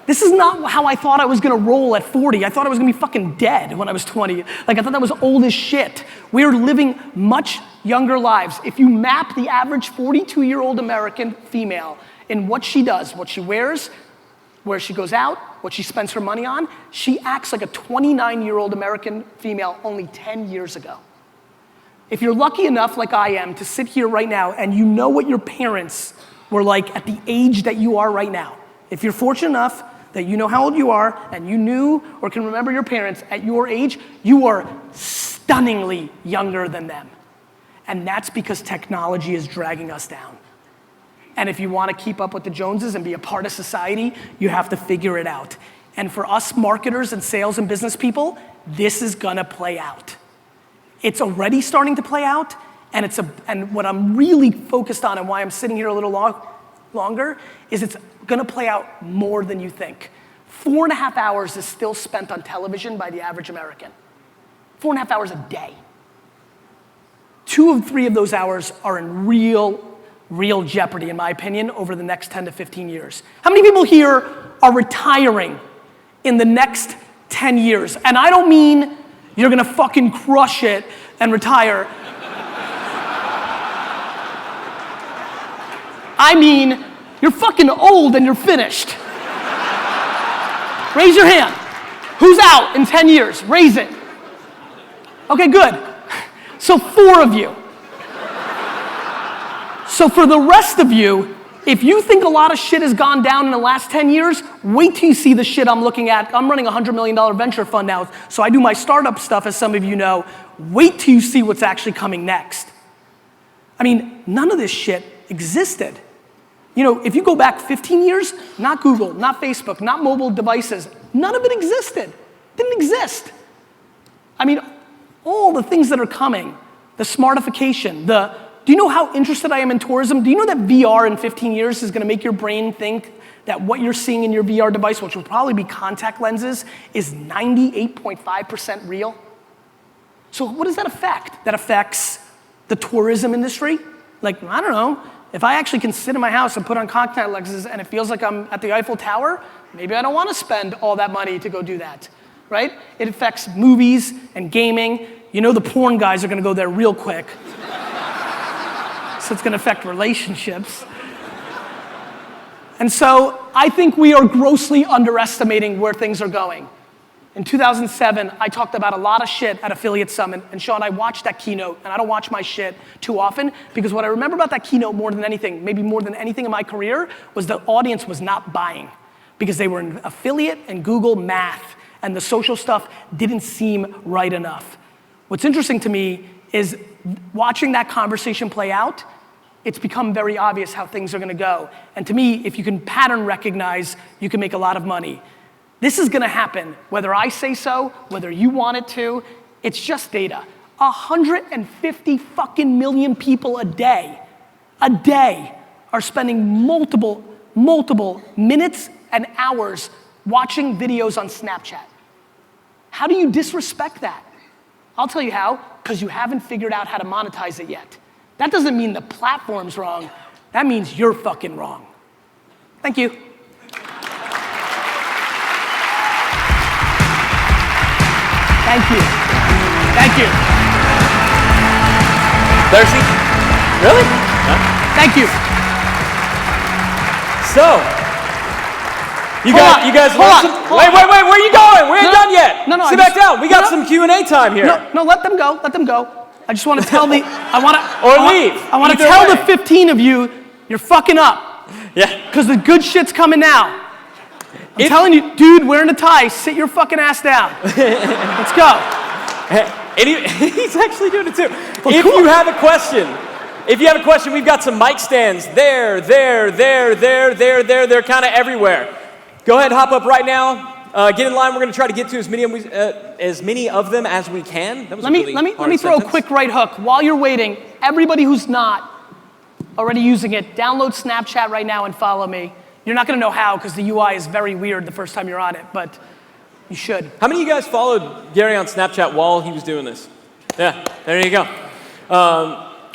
this is not how I thought I was gonna roll at 40. I thought I was gonna be fucking dead when I was 20. Like, I thought that was old as shit. We're living much younger lives. If you map the average 42-year-old American female in what she does, what she wears, where she goes out, what she spends her money on, she acts like a 29-year-old American female only 10 years ago. If you're lucky enough, like I am, to sit here right now and you know what your parents were like at the age that you are right now, if you're fortunate enough that you know how old you are and you knew or can remember your parents at your age, you are stunningly younger than them. And that's because technology is dragging us down. And if you want to keep up with the Joneses and be a part of society, you have to figure it out. And for us marketers and sales and business people, this is gonna play out. It's already starting to play out, and what I'm really focused on and why I'm sitting here a little longer is it's gonna play out more than you think. 4.5 hours is still spent on television by the average American. 4.5 hours a day. 2 of 3 of those hours are in real jeopardy, in my opinion, over the next 10 to 15 years. How many people here are retiring in the next 10 years? And I don't mean you're gonna fucking crush it and retire. I mean, you're fucking old and you're finished. Raise your hand. Who's out in 10 years? Raise it. Okay, good. So 4 of you. So for the rest of you, if you think a lot of shit has gone down in the last 10 years, wait till you see the shit I'm looking at. I'm running a $100 million venture fund now, so I do my startup stuff, as some of you know. Wait till you see what's actually coming next. I mean, none of this shit existed. You know, if you go back 15 years, not Google, not Facebook, not mobile devices, none of it existed. Didn't exist. I mean, all the things that are coming, the smartification, the Do you know how interested I am in tourism? Do you know that VR in 15 years is gonna make your brain think that what you're seeing in your VR device, which will probably be contact lenses, is 98.5% real? So what does that affect? That affects the tourism industry? Like, I don't know, if I actually can sit in my house and put on contact lenses and it feels like I'm at the Eiffel Tower, maybe I don't wanna spend all that money to go do that, right? It affects movies and gaming. You know the porn guys are gonna go there real quick. So it's gonna affect relationships. And so I think we are grossly underestimating where things are going. In 2007, I talked about a lot of shit at Affiliate Summit, and Sean, I watched that keynote, and I don't watch my shit too often, because what I remember about that keynote more than anything, maybe more than anything in my career, was the audience was not buying, because they were in affiliate and Google math, and the social stuff didn't seem right enough. What's interesting to me is watching that conversation play out, it's become very obvious how things are gonna go. And to me, if you can pattern recognize, you can make a lot of money. This is gonna happen, whether I say so, whether you want it to, it's just data. 150 fucking million people a day are spending multiple minutes and hours watching videos on Snapchat. How do you disrespect that? I'll tell you how, because you haven't figured out how to monetize it yet. That doesn't mean the platform's wrong, that means you're fucking wrong. Thank you. Thank you. Thank you. Darcy? Really? Thank you. So, you guys hold want on, some? hold Wait, on. where are you going? We ain't done yet. No, Sit back down. We got some Q&A time here. No, let them go. I just want to tell leave. Or leave. I want to Either tell way. the 15 of you, you're fucking up. Yeah. Because the good shit's coming now. I'm telling you, dude, wearing a tie, sit your fucking ass down. Let's go. He's actually doing it too. Well, If cool. you have a question, we've got some mic stands there, they're kind of everywhere. Go ahead, hop up right now. Get in line. We're going to try to get to as many of them as we can. That was Let me throw a quick right hook. While you're waiting, everybody who's not already using it, download Snapchat right now and follow me. You're not going to know how because the UI is very weird the first time you're on it, but you should. How many of you guys followed Gary on Snapchat while he was doing this? Yeah, there you go.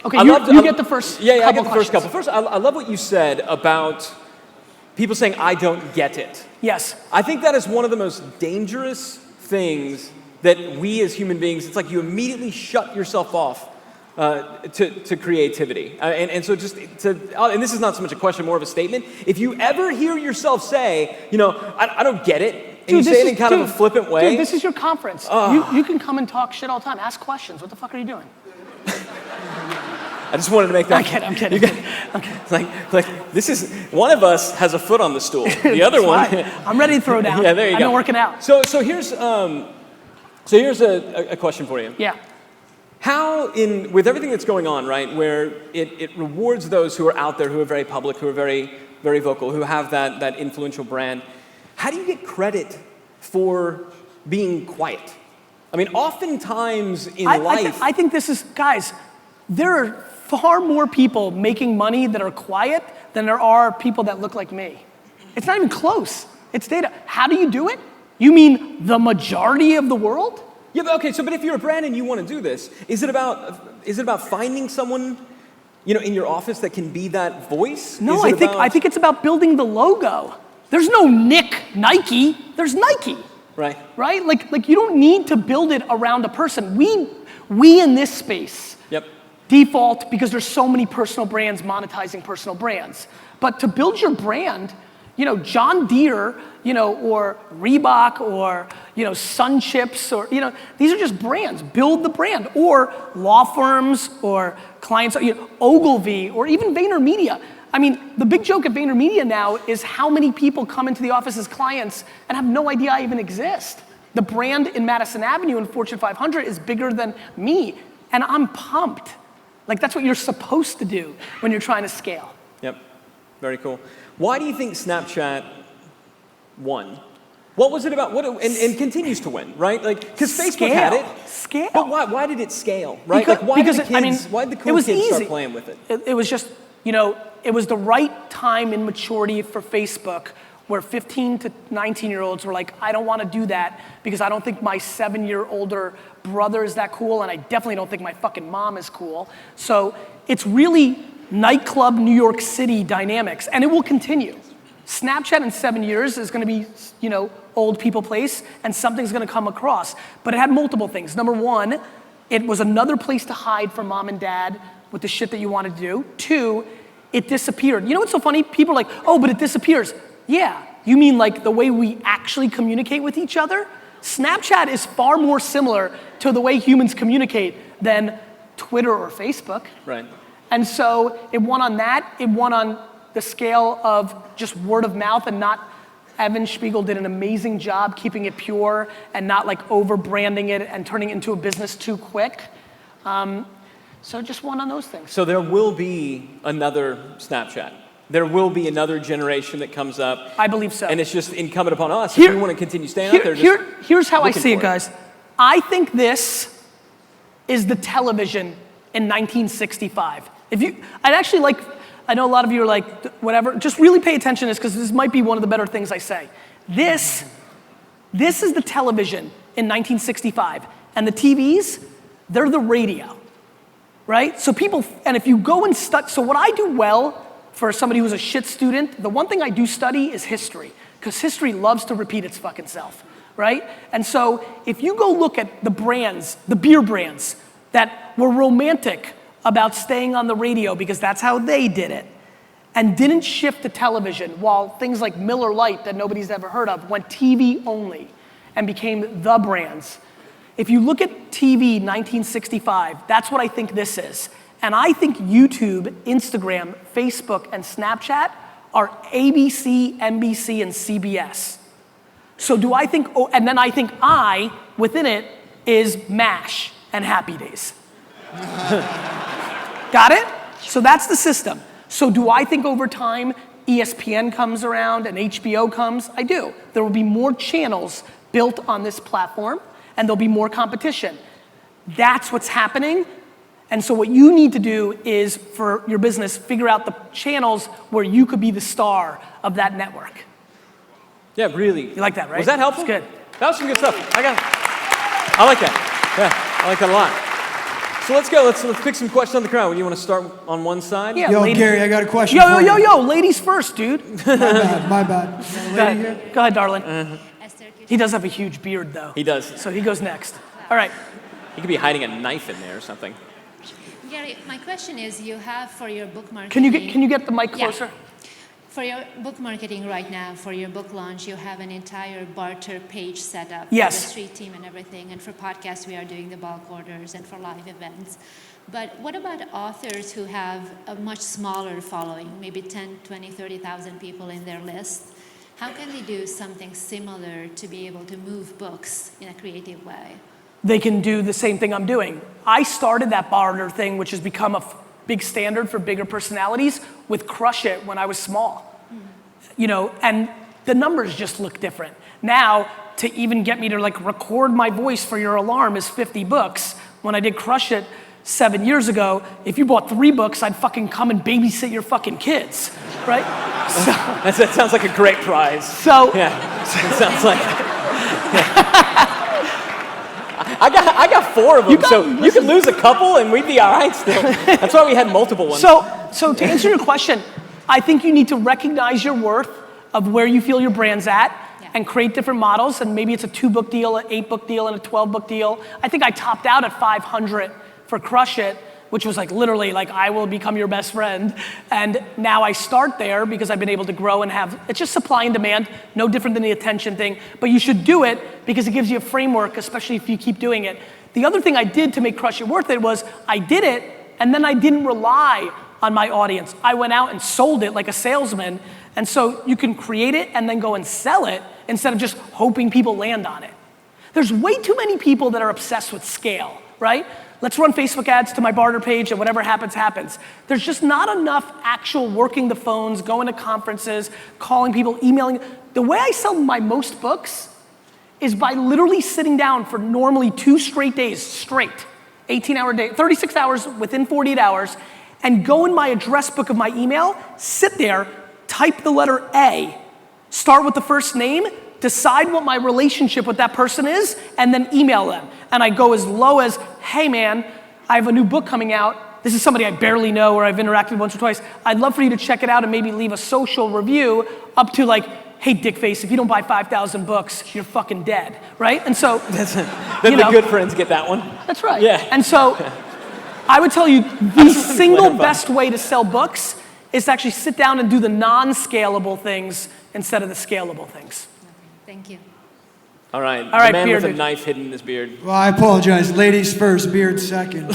Okay, you get the first Yeah, I couple get the first questions. couple. First, I love what you said about people saying, I don't get it. Yes. I think that is one of the most dangerous things that we as human beings, it's like you immediately shut yourself off to creativity. And so and this is not so much a question, more of a statement. If you ever hear yourself say, I don't get it, and you say it in kind of a flippant way. Dude, this is your conference. You can come and talk shit all the time. Ask questions. What the fuck are you doing? I just wanted to make that. I'm kidding. It's like this is, one of us has a foot on the stool. The other one. I'm ready to throw down. Yeah, there you I've go. been working out. So here's a question for you. Yeah. How with everything that's going on, right, where it rewards those who are out there, who are very public, who are very, very vocal, who have that influential brand, how do you get credit for being quiet? I mean, oftentimes in life. I think this is, guys, there are far more people making money that are quiet than there are people that look like me. It's not even close. It's data. How do you do it? You mean the majority of the world? Yeah, but okay, but if you're a brand and you want to do this, is it about finding someone, in your office that can be that voice? No, I think it's about building the logo. There's no Nike, there's Nike. Right. Right? Like you don't need to build it around a person. We in this space default because there's so many personal brands monetizing personal brands. But to build your brand, John Deere, or Reebok or, Sun Chips or, these are just brands. Build the brand. Or law firms or clients, Ogilvy or even VaynerMedia. I mean, the big joke at VaynerMedia now is how many people come into the office as clients and have no idea I even exist. The brand in Madison Avenue and Fortune 500 is bigger than me, and I'm pumped. Like, that's what you're supposed to do when you're trying to scale. Yep, very cool. Why do you think Snapchat won? What was it about? And continues to win, right? Like, because Facebook had it. Scale. But why did it scale, right? Because Why did the cool kids start playing with it? It was just, it was the right time in maturity for Facebook where 15 to 19-year-olds were like, I don't want to do that because I don't think my 7-year older brother is that cool, and I definitely don't think my fucking mom is cool. So it's really nightclub New York City dynamics, and it will continue. Snapchat in 7 years is going to be, old people place, and something's going to come across. But it had multiple things. Number one, it was another place to hide from mom and dad with the shit that you wanted to do. Two, it disappeared. You know what's so funny? People are like, oh, but it disappears. Yeah, you mean like the way we actually communicate with each other? Snapchat is far more similar to the way humans communicate than Twitter or Facebook. Right. And so it won on that. It won on the scale of just word of mouth and not. Evan Spiegel did an amazing job keeping it pure and not like over branding it and turning it into a business too quick. So just won on those things. So there will be another Snapchat. There will be another generation that comes up. I believe so. And it's just incumbent upon us if we want to continue staying out there. Here's how I see it, guys. I think this is the television in 1965. I know a lot of you are like, whatever, just really pay attention to this because this might be one of the better things I say. This is the television in 1965. And the TVs, they're the radio, right? So and if you go and study, so what I do well for somebody who's a shit student, the one thing I do study is history, because history loves to repeat its fucking self, right? And so if you go look at the brands, the beer brands that were romantic about staying on the radio because that's how they did it, and didn't shift to television, while things like Miller Lite that nobody's ever heard of went TV only and became the brands. If you look at TV 1965, that's what I think this is. And I think YouTube, Instagram, Facebook, and Snapchat are ABC, NBC, and CBS. So do I think, and then I think within it, is MASH and Happy Days. Got it? So that's the system. So do I think over time ESPN comes around and HBO comes? I do. There will be more channels built on this platform and there'll be more competition. That's what's happening. And so what you need to do is, for your business, figure out the channels where you could be the star of that network. Yeah, really. You like that, right? Was that helpful? That's good. That was some good stuff. I like that. Yeah, I like that a lot. So let's go. Let's pick some questions on the crowd. You want to start on one side? Yeah, Yo, ladies. Gary, I got a question for you. Yo, ladies first, dude. My bad. Go ahead, darling. He does have a huge beard, though. He does. So he goes next. All right. He could be hiding a knife in there or something. Gary, my question is, you have for your book marketing... Can you get the mic closer? Yeah. For your book marketing right now, for your book launch, you have an entire barter page set up. Yes. For the street team and everything. And for podcasts, we are doing the bulk orders, and for live events. But what about authors who have a much smaller following, maybe 10, 20, 30,000 people in their list? How can they do something similar to be able to move books in a creative way? They can do the same thing I'm doing. I started that barter thing, which has become a big standard for bigger personalities, with Crush It when I was small. And the numbers just look different. Now, to even get me to record my voice for your alarm is 50 books. When I did Crush It 7 years ago, if you bought 3 books, I'd fucking come and babysit your fucking kids, right? So, that sounds like a great prize. So yeah, it sounds like. I got 4 of them, so you could lose a couple and we'd be all right still. That's why we had multiple ones. So to answer your question, I think you need to recognize your worth of where you feel your brand's at, and create different models. And maybe it's a 2-book deal, an 8-book deal, and a 12-book deal. I think I topped out at 500 for Crush It, which was literally I will become your best friend. And now I start there because I've been able to grow and it's just supply and demand, no different than the attention thing. But you should do it because it gives you a framework, especially if you keep doing it. The other thing I did to make Crush It worth it was I did it, and then I didn't rely on my audience. I went out and sold it like a salesman. And so you can create it and then go and sell it instead of just hoping people land on it. There's way too many people that are obsessed with scale. right? Let's run Facebook ads to my barter page and whatever happens, happens. There's just not enough actual working the phones, going to conferences, calling people, emailing. The way I sell my most books is by literally sitting down for normally 2 straight days, straight, 18-hour day, 36 hours within 48 hours, and go in my address book of my email, sit there, type the letter A, start with the first name, decide what my relationship with that person is, and then email them. And I go as low as, hey man, I have a new book coming out. This is somebody I barely know or I've interacted once or twice. I'd love for you to check it out and maybe leave a social review, up to like, hey dickface, if you don't buy 5,000 books, you're fucking dead, right? And so, Then the good friends get that one. That's right. Yeah. And so, I would tell you the single best way to sell books is to actually sit down and do the non-scalable things instead of the scalable things. Thank you. All right, All right, the man beard with a dude. knife hidden in his beard. Well, I apologize. Ladies first, beard second.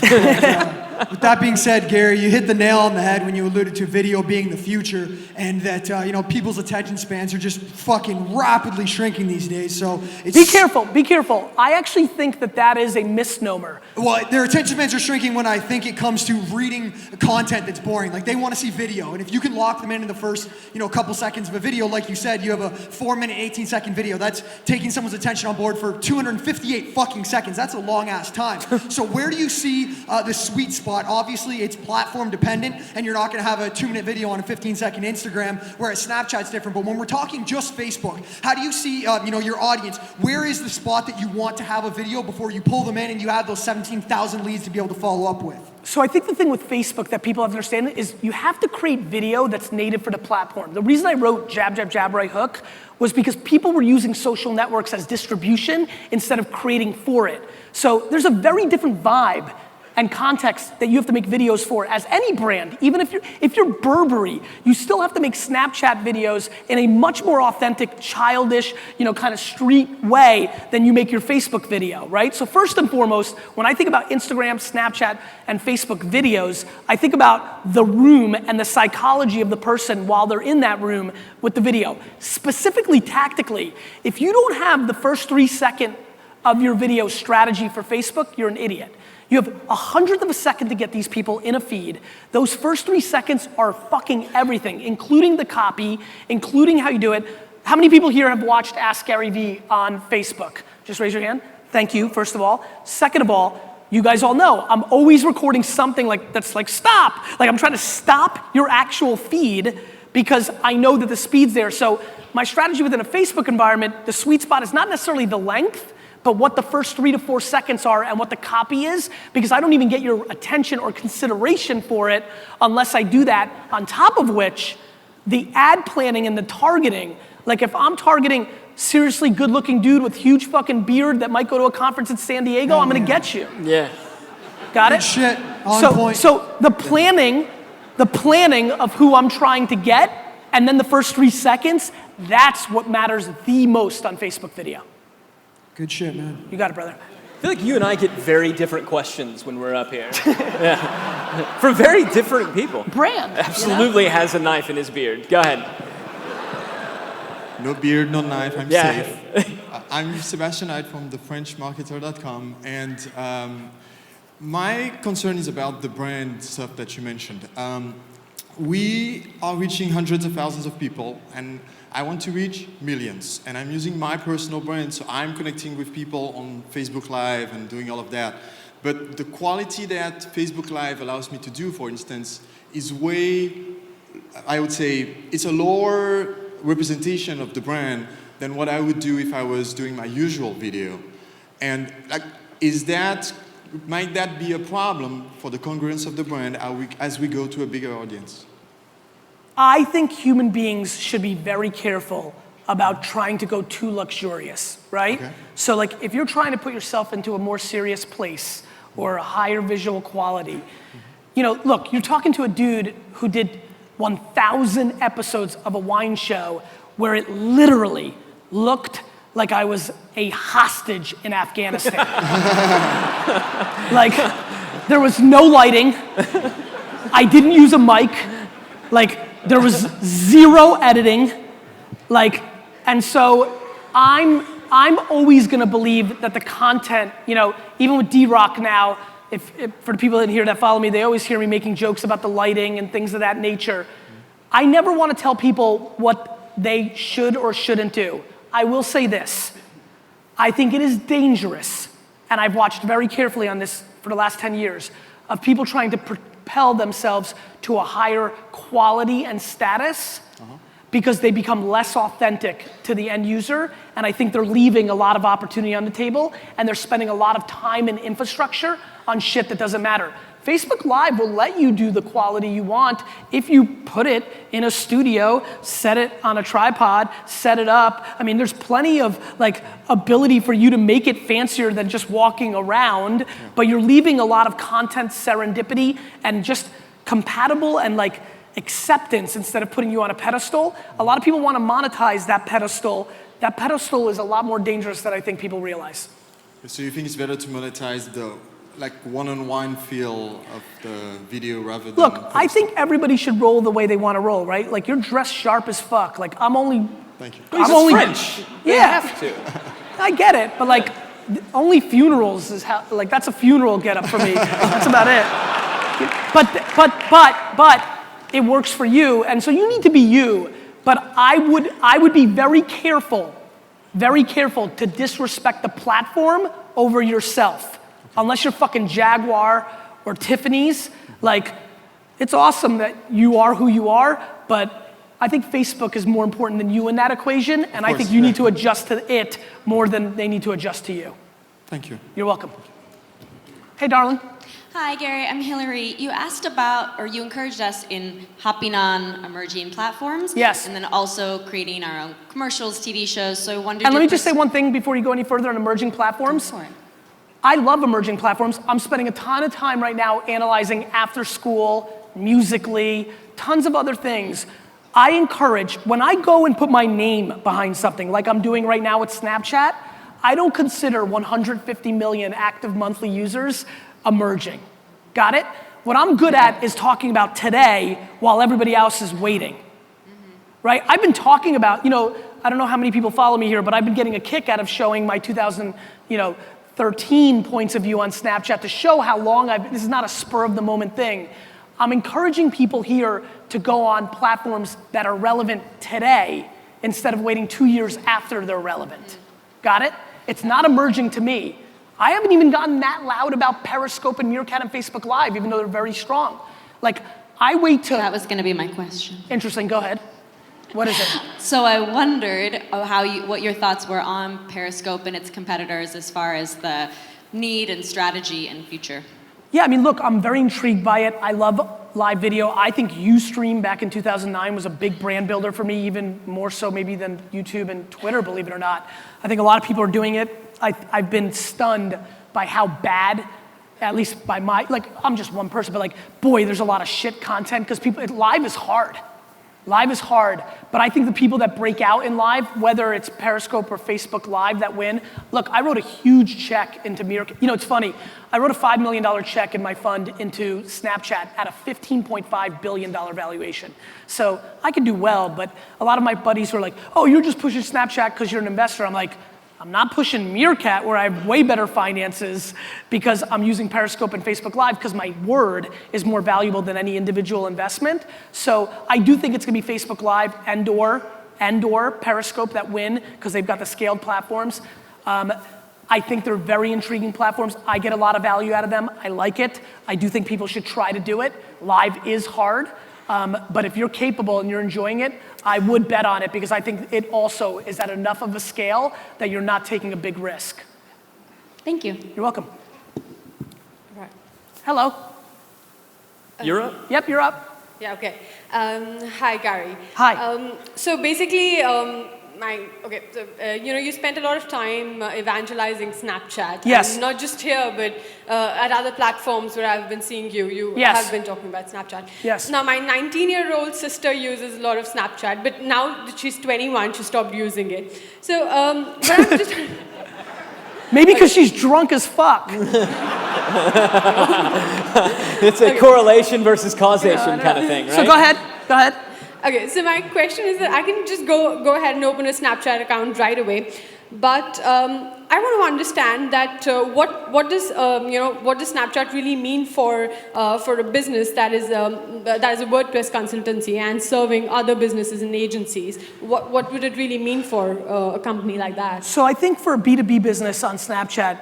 With that being said, Gary, you hit the nail on the head when you alluded to video being the future, and that people's attention spans are just fucking rapidly shrinking these days. So it's Be careful, be careful. I actually think that that is a misnomer. Well, their attention spans are shrinking when I think it comes to reading content that's boring. Like they want to see video, and if you can lock them in the first, couple seconds of a video, like you said, you have a 4-minute, 18-second video. That's taking someone's attention on board for 258 fucking seconds. That's a long ass time. So where do you see the sweet spot? Obviously, it's platform dependent, and you're not going to have a 2-minute video on a 15-second Instagram, whereas Snapchat's different. But when we're talking just Facebook, how do you see, your audience? Where is the spot that you want to have a video before you pull them in and you have those 17,000 leads to be able to follow up with? So I think the thing with Facebook that people have to understand is you have to create video that's native for the platform. The reason I wrote Jab, Jab, Jab, Right Hook was because people were using social networks as distribution instead of creating for it. So there's a very different vibe and context that you have to make videos for as any brand. Even if you're Burberry, you still have to make Snapchat videos in a much more authentic, childish, kind of street way than you make your Facebook video, right? So first and foremost, when I think about Instagram, Snapchat, and Facebook videos, I think about the room and the psychology of the person while they're in that room with the video. Specifically, tactically, if you don't have the first 3 seconds of your video strategy for Facebook, you're an idiot. You have 100th of a second to get these people in a feed. Those first 3 seconds are fucking everything, including the copy, including how you do it. How many people here have watched Ask Gary Vee on Facebook? Just raise your hand. Thank you, first of all. Second of all, you guys all know, I'm always recording something that's like, stop. Like I'm trying to stop your actual feed because I know that the speed's there. So my strategy within a Facebook environment, the sweet spot is not necessarily the length, but what the first 3 to 4 seconds are and what the copy is, because I don't even get your attention or consideration for it unless I do that. On top of which, the ad planning and the targeting, like if I'm targeting seriously good looking dude with huge fucking beard that might go to a conference in San Diego, I'm gonna get you. Yeah. Got it? Good shit, on point. So the planning of who I'm trying to get, and then the first 3 seconds, that's what matters the most on Facebook video. Good shit, man. You got it, brother. I feel like you and I get very different questions when we're up here. Yeah. From very different people. Brand. Absolutely has a knife in his beard. Go ahead. No beard, no knife, I'm Yeah. safe. I'm Sebastian Knight from thefrenchmarketer.com, and my concern is about the brand stuff that you mentioned. We are reaching hundreds of thousands of people, and I want to reach millions. And I'm using my personal brand, so I'm connecting with people on Facebook Live and doing all of that. But the quality that Facebook Live allows me to do, for instance, is I would say, it's a lower representation of the brand than what I would do if I was doing my usual video. And might that be a problem for the congruence of the brand as we go to a bigger audience? I think human beings should be very careful about trying to go too luxurious, right? Okay. So like if you're trying to put yourself into a more serious place or a higher visual quality, look, you're talking to a dude who did 1,000 episodes of a wine show where it literally looked like I was a hostage in Afghanistan. Like, there was no lighting. I didn't use a mic. Like, there was zero editing. Like, and so I'm always gonna believe that the content, even with D-Rock now, if for the people in here that follow me, they always hear me making jokes about the lighting and things of that nature. I never wanna tell people what they should or shouldn't do. I will say this, I think it is dangerous, and I've watched very carefully on this for the last 10 years, of people trying to propel themselves to a higher quality and status because they become less authentic to the end user, and I think they're leaving a lot of opportunity on the table, and they're spending a lot of time and infrastructure on shit that doesn't matter. Facebook Live will let you do the quality you want if you put it in a studio, set it on a tripod, set it up. I mean, there's plenty of ability for you to make it fancier than just walking around, but you're leaving a lot of content serendipity and just compatible and acceptance instead of putting you on a pedestal. A lot of people want to monetize that pedestal. That pedestal is a lot more dangerous than I think people realize. So you think it's better to monetize the one-on-one feel of the video rather than... Look, I think everybody should roll the way they want to roll, right? You're dressed sharp as fuck. I'm only... Thank you. I'm only French. They have to. I get it, but only funerals is how, that's a funeral getup for me. That's about it. But it works for you, and so you need to be you. But I would be very careful to disrespect the platform over yourself. Unless you're fucking Jaguar or Tiffany's, it's awesome that you are who you are, but I think Facebook is more important than you in that equation, and I think you need to adjust to it more than they need to adjust to you. Thank you. You're welcome. Hey, darling. Hi, Gary. I'm Hillary. You asked about, or you encouraged us in hopping on emerging platforms. Yes. And then also creating our own commercials, TV shows. So I wondered. And let me just say one thing before you go any further on emerging platforms. Go for it. I love emerging platforms. I'm spending a ton of time right now analyzing After School, Musical.ly, tons of other things. I encourage, when I go and put my name behind something, like I'm doing right now with Snapchat, I don't consider 150 million active monthly users emerging. Got it? What I'm good at is talking about today while everybody else is waiting. Right? I've been talking about, I don't know how many people follow me here, but I've been getting a kick out of showing my 2013 points of view on Snapchat to show how long this is not a spur of the moment thing. I'm encouraging people here to go on platforms that are relevant today instead of waiting 2 years after they're relevant. Got it? It's not emerging to me. I haven't even gotten that loud about Periscope and Meerkat and Facebook Live, even though they're very strong. I wait to... That was going to be my question. Interesting, go ahead. What is it? So I wondered what your thoughts were on Periscope and its competitors as far as the need and strategy and future. Yeah, look, I'm very intrigued by it. I love live video. I think Ustream back in 2009 was a big brand builder for me, even more so maybe than YouTube and Twitter, believe it or not. I think a lot of people are doing it. I've been stunned by how bad, at least by I'm just one person, but boy, there's a lot of shit content because live is hard. Live is hard, but I think the people that break out in live, whether it's Periscope or Facebook Live that win, look, I wrote a huge check into Meerkat. It's funny, I wrote a $5 million check in my fund into Snapchat at a $15.5 billion valuation. So I could do well, but a lot of my buddies were like, oh, you're just pushing Snapchat because you're an investor. I'm like, I'm not pushing Meerkat where I have way better finances because I'm using Periscope and Facebook Live because my word is more valuable than any individual investment. So I do think it's gonna be Facebook Live and or Periscope that win because they've got the scaled platforms. I think they're very intriguing platforms. I get a lot of value out of them. I like it. I do think people should try to do it. Live is hard. But if you're capable and you're enjoying it, I would bet on it because I think it also is at enough of a scale that you're not taking a big risk. Thank you. You're welcome. Right. Hello. You're up? Yep, you're up. Yeah, okay. Hi, Gary. Hi. So basically, you spent a lot of time evangelizing Snapchat. Yes. And not just here, but at other platforms where I've been seeing you Yes. have been talking about Snapchat. Yes. Now, my 19-year-old sister uses a lot of Snapchat, but now that she's 21, she stopped using it. So, but I'm just... Maybe because she's drunk as fuck. It's a correlation versus causation kind of thing, right? So go ahead. Okay, so my question is that I can just go ahead and open a Snapchat account right away. But I want to understand that what does Snapchat really mean for a business that is a WordPress consultancy and serving other businesses and agencies? What would it really mean for a company like that? So I think for a B2B business on Snapchat,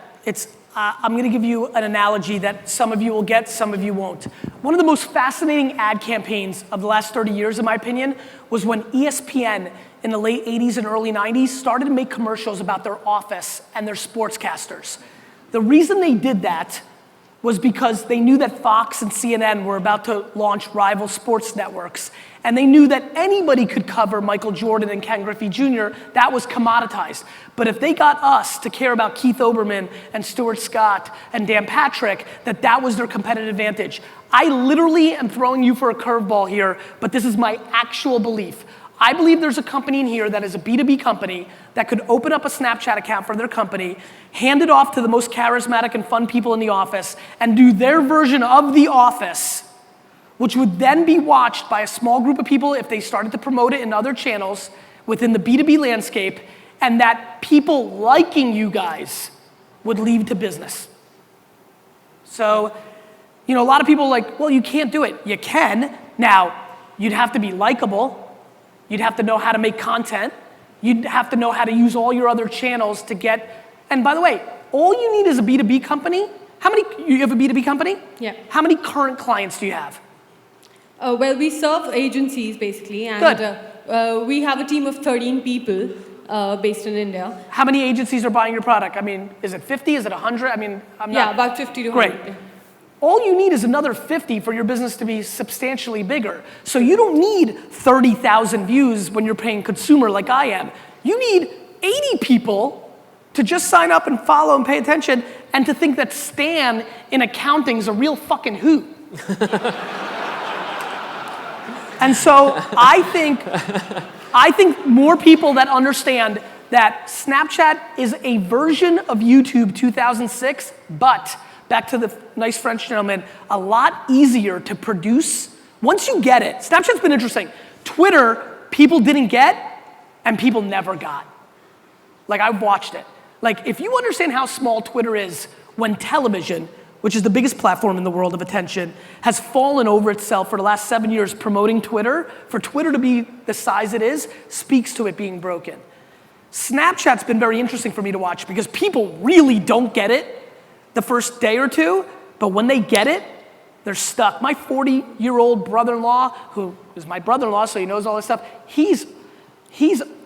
I'm gonna give you an analogy that some of you will get, some of you won't. One of the most fascinating ad campaigns of the last 30 years, in my opinion, was when ESPN in the late 80s and early 90s started to make commercials about their office and their sportscasters. The reason they did that was because they knew that Fox and CNN were about to launch rival sports networks. And they knew that anybody could cover Michael Jordan and Ken Griffey Jr. That was commoditized. But if they got us to care about Keith Olbermann and Stuart Scott and Dan Patrick, that was their competitive advantage. I literally am throwing you for a curveball here, but this is my actual belief. I believe there's a company in here that is a B2B company that could open up a Snapchat account for their company, hand it off to the most charismatic and fun people in the office, and do their version of The Office, which would then be watched by a small group of people if they started to promote it in other channels within the B2B landscape, and that people liking you guys would lead to business. So, a lot of people are like, well, you can't do it. You can. Now, you'd have to be likable. You'd have to know how to make content. You'd have to know how to use all your other channels to get, and by the way, all you need is a B2B company. You have a B2B company? Yeah. How many current clients do you have? Well, we serve agencies basically, and we have a team of 13 people based in India. How many agencies are buying your product? I mean, is it 50? Is it 100? I mean, about 50 to 100. Great. All you need is another 50 for your business to be substantially bigger. So you don't need 30,000 views when you're paying consumer like I am. You need 80 people to just sign up and follow and pay attention and to think that Stan in accounting is a real fucking hoot. And so I think more people that understand that Snapchat is a version of YouTube 2006, but back to the nice French gentleman, a lot easier to produce. Once you get it, Snapchat's been interesting. Twitter, people didn't get, and people never got. Like, I've watched it. Like, if you understand how small Twitter is when television, which is the biggest platform in the world of attention, has fallen over itself for the last 7 years promoting Twitter, for Twitter to be the size it is, speaks to it being broken. Snapchat's been very interesting for me to watch because people really don't get it the first day or two, but when they get it, they're stuck. My 40-year-old brother-in-law, who is my brother-in-law, so he knows all this stuff, he's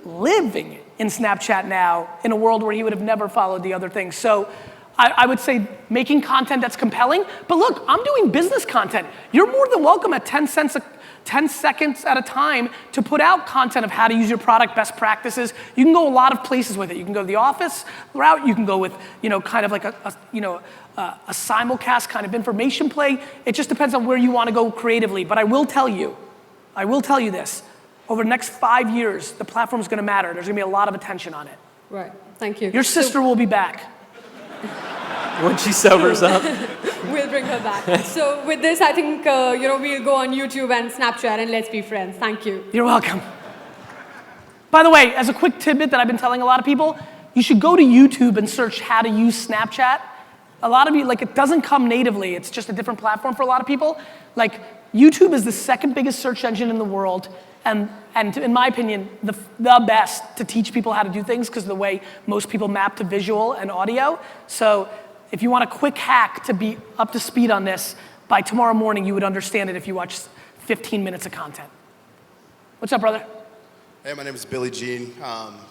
living in Snapchat now in a world where he would have never followed the other things. So I would say making content that's compelling, but look, I'm doing business content. You're more than welcome at 10 seconds at a time to put out content of how to use your product, best practices. You can go a lot of places with it. You can go to the office route. You can go with, kind of like a simulcast kind of information play. It just depends on where you want to go creatively. But I will tell you this. Over the next 5 years, the platform is going to matter. There's going to be a lot of attention on it. Right. Thank you. Your sister will be back. When she sobers up. We'll bring her back. So with this, I think, we'll go on YouTube and Snapchat and let's be friends. Thank you. You're welcome. By the way, as a quick tidbit that I've been telling a lot of people, you should go to YouTube and search how to use Snapchat. A lot of you, it doesn't come natively. It's just a different platform for a lot of people. YouTube is the second biggest search engine in the world. And in my opinion, the best to teach people how to do things because of the way most people map to visual and audio. So if you want a quick hack to be up to speed on this, by tomorrow morning you would understand it if you watch 15 minutes of content. What's up, brother? Hey, my name is Billy Jean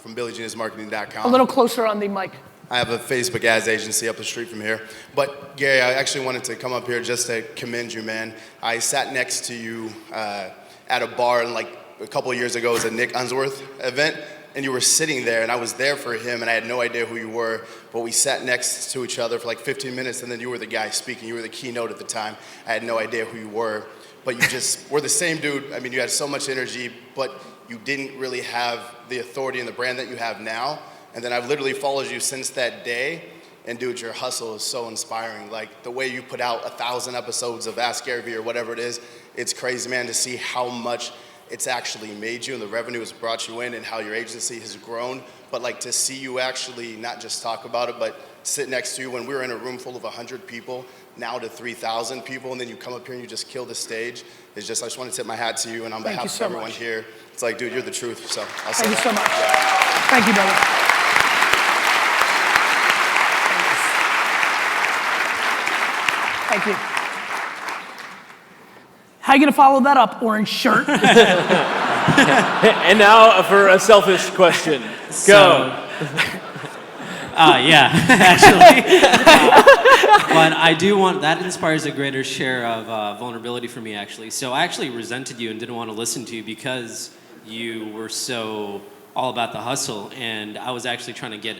from BillyGeneSMarketing.com. A little closer on the mic. I have a Facebook ads agency up the street from here. But Gary, I actually wanted to come up here just to commend you, man. I sat next to you at a bar a couple of years ago. It was a Nick Unsworth event, and you were sitting there, and I was there for him, and I had no idea who you were, but we sat next to each other for 15 minutes, and then you were the guy speaking. You were the keynote at the time. I had no idea who you were, but you just were the same dude. I mean, you had so much energy, but you didn't really have the authority and the brand that you have now, and then I've literally followed you since that day, and dude, your hustle is so inspiring. The way you put out 1,000 episodes of Ask Gary Vee or whatever it is, it's crazy, man, to see how much it's actually made you and the revenue has brought you in and how your agency has grown. But like to see you actually not just talk about it, but sit next to you when we were in a room full of 100 people, now to 3,000 people, and then you come up here and you just kill the stage. It's just, I just want to tip my hat to you, and on behalf of everyone here, it's like, dude, you're the truth. So I'll say Thank you so much. Yeah. Thank you, brother. Thank you. How you gonna follow that up, orange shirt? And now for a selfish question. Go. Yeah, actually. But I do want, that inspires a greater share of vulnerability for me, actually. So I actually resented you and didn't want to listen to you because you were so all about the hustle. And I was actually trying to get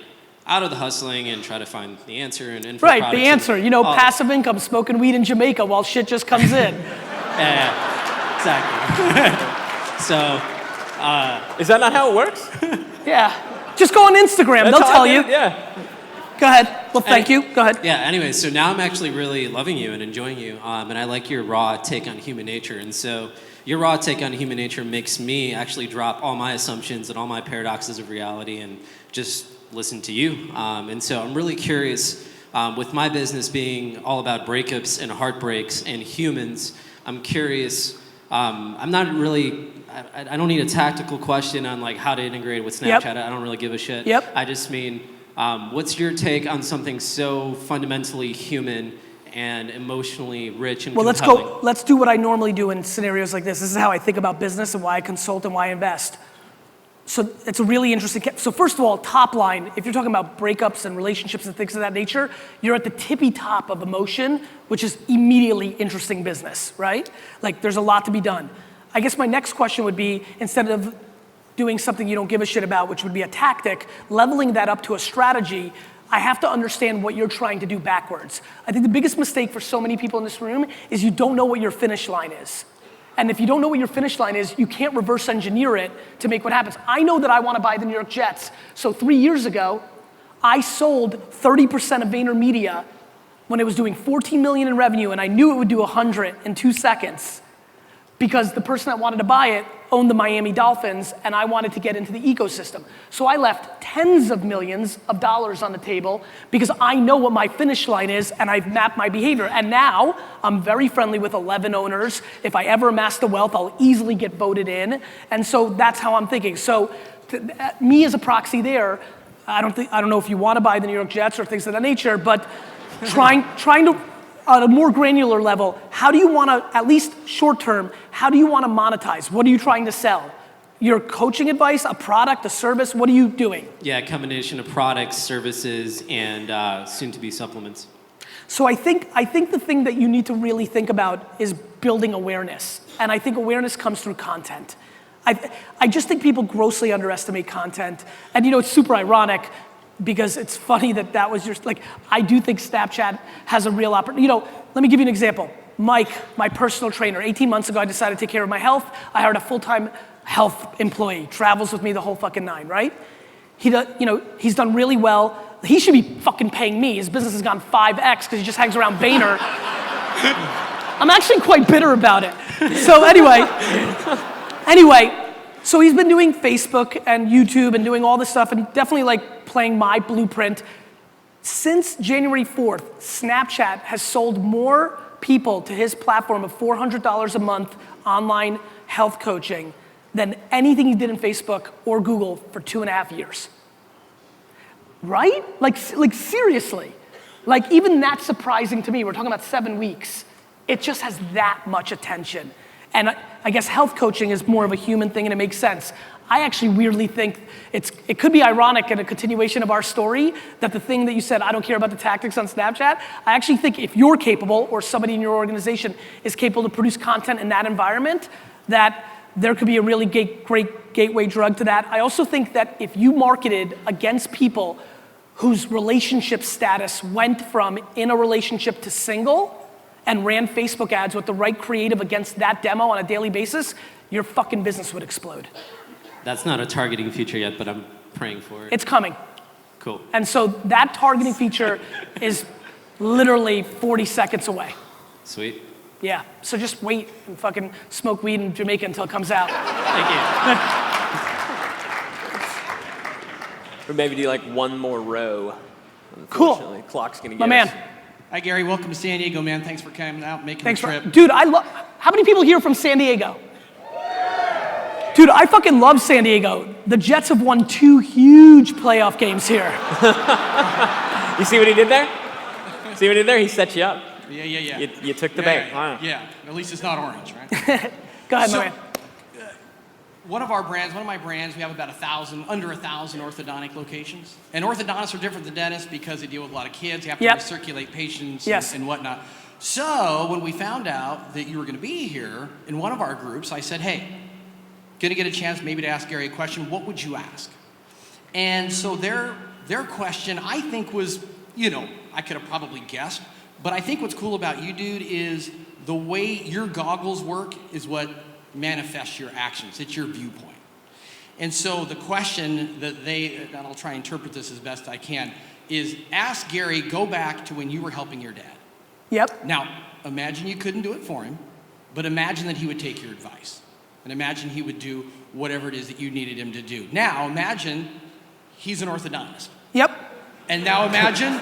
out of the hustling and try to find the answer and info Right, products the answer. and- You know, passive income, smoking weed in Jamaica while shit just comes in. Yeah, exactly. So, Is that not how it works? Yeah. Just go on Instagram. That's They'll how tell I did you. it, Yeah. Go ahead. Well, thank you. Go ahead. yeah, anyway, so now I'm actually really loving you and enjoying you. And I like your raw take on human nature. And so your raw take on human nature makes me actually drop all my assumptions and all my paradoxes of reality and just listen to you. And so I'm really curious, with my business being all about breakups and heartbreaks and humans, I'm curious, I'm not really, I don't need a tactical question on like how to integrate with Snapchat. Yep. I don't really give a shit. Yep. I just mean, what's your take on something so fundamentally human and emotionally rich and Well, compelling? let's do what I normally do in scenarios like this. This is how I think about business and why I consult and why I invest. So it's a really interesting, so first of all, top line, if you're talking about breakups and relationships and things of that nature, you're at the tippy top of emotion, which is immediately interesting business, right? Like there's a lot to be done. I guess my next question would be, instead of doing something you don't give a shit about, which would be a tactic, leveling that up to a strategy, I have to understand what you're trying to do backwards. I think the biggest mistake for so many people in this room is you don't know what your finish line is. And if you don't know what your finish line is, you can't reverse engineer it to make what happens. I know that I want to buy the New York Jets. So 3 years ago, I sold 30% of VaynerMedia when it was doing 14 million in revenue, and I knew it would do 100 in 2 seconds because the person that wanted to buy it owned the Miami Dolphins, and I wanted to get into the ecosystem. So I left tens of millions of dollars on the table because I know what my finish line is, and I've mapped my behavior. And now I'm very friendly with 11 owners. If I ever amass the wealth, I'll easily get voted in. And so that's how I'm thinking. So me as a proxy there, I don't know if you want to buy the New York Jets or things of that nature, but trying to, on a more granular level, how do you want to, at least short term, how do you want to monetize? What are you trying to sell? Your coaching advice, a product, a service, what are you doing? Yeah, a combination of products, services, and soon-to-be supplements. So I think the thing that you need to really think about is building awareness. And I think awareness comes through content. I just think people grossly underestimate content. And you know, it's super ironic because it's funny that was your, like, I do think Snapchat has a real opportunity. You know, let me give you an example. Mike, my personal trainer, 18 months ago, I decided to take care of my health. I hired a full-time health employee, travels with me the whole fucking nine, right? He's done really well. He should be fucking paying me. His business has gone 5x because he just hangs around Vayner. I'm actually quite bitter about it. So anyway, so he's been doing Facebook and YouTube and doing all this stuff and definitely like playing my blueprint. Since January 4th, Snapchat has sold more people to his platform of $400 a month online health coaching than anything he did in Facebook or Google for 2.5 years. Right? Like seriously. Like even that's surprising to me. We're talking about 7 weeks. It just has that much attention. And I guess health coaching is more of a human thing and it makes sense. I actually weirdly think it could be ironic in a continuation of our story that the thing that you said, I don't care about the tactics on Snapchat, I actually think if you're capable or somebody in your organization is capable to produce content in that environment, that there could be a really great gateway drug to that. I also think that if you marketed against people whose relationship status went from in a relationship to single and ran Facebook ads with the right creative against that demo on a daily basis, your fucking business would explode. That's not a targeting feature yet, but I'm praying for it. It's coming. Cool. And so that targeting feature is literally 40 seconds away. Sweet. Yeah, so just wait and fucking smoke weed in Jamaica until it comes out. Thank you. Or maybe do like one more row. Cool. Unfortunately, clock's gonna get My man. us. Hi, Gary. Welcome to San Diego, man. Thanks for coming out, making Thanks the for, trip. dude, I love, how many people here from San Diego? Dude, I fucking love San Diego. The Jets have won 2 huge playoff games here. You see what he did there? See what he did there? He set you up. Yeah. You took the bait. Wow. Yeah. At least it's not orange, right? Go ahead, So- my man. One of my brands, we have about under 1,000 orthodontic locations. And orthodontists are different than dentists because they deal with a lot of kids. You have to Yep. recirculate patients Yes. and whatnot. So when we found out that you were going to be here in one of our groups, I said, hey, going to get a chance maybe to ask Gary a question. What would you ask? And so their question, I think, was, I could have probably guessed. But I think what's cool about you, dude, is the way your goggles work is what manifests your actions. It's your viewpoint. And so the question that and I'll try and interpret this as best I can, is ask Gary, go back to when you were helping your dad. Yep. Now, imagine you couldn't do it for him, but imagine that he would take your advice. And imagine he would do whatever it is that you needed him to do. Now, imagine he's an orthodontist. Yep. And now imagine,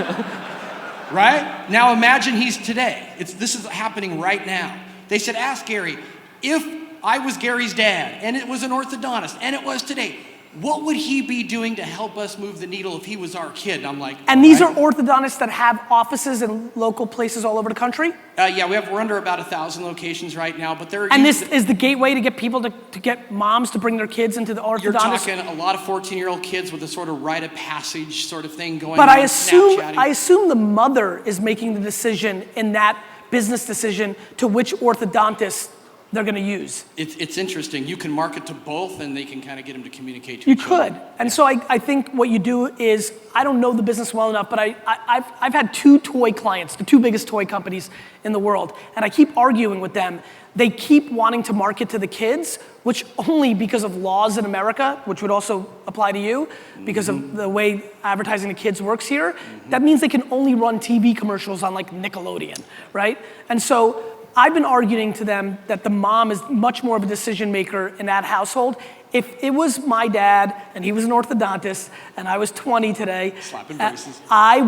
right? Now imagine he's today. This is happening right now. They said, ask Gary, if I was Gary's dad and it was an orthodontist and it was today, what would he be doing to help us move the needle if he was our kid? And I'm like, And these right. are orthodontists that have offices in local places all over the country? Yeah, we're under about 1,000 locations right now, but they're And this is the gateway to get people to get moms to bring their kids into the orthodontist? You're talking a lot of 14-year-old kids with a sort of rite of passage sort of thing going But on. I Snapchatting. assume the mother is making the decision in that business decision to which orthodontist they're going to use. It's interesting. You can market to both, and they can kind of get them to communicate to You each could. other. And so I think what you do is, I don't know the business well enough, but I've had 2 toy clients, the 2 biggest toy companies in the world, and I keep arguing with them. They keep wanting to market to the kids, which only because of laws in America, which would also apply to you, because of the way advertising to kids works here, that means they can only run TV commercials on like Nickelodeon, right? And so I've been arguing to them that the mom is much more of a decision maker in that household. If it was my dad and he was an orthodontist and I was 20 today, Slapping braces. I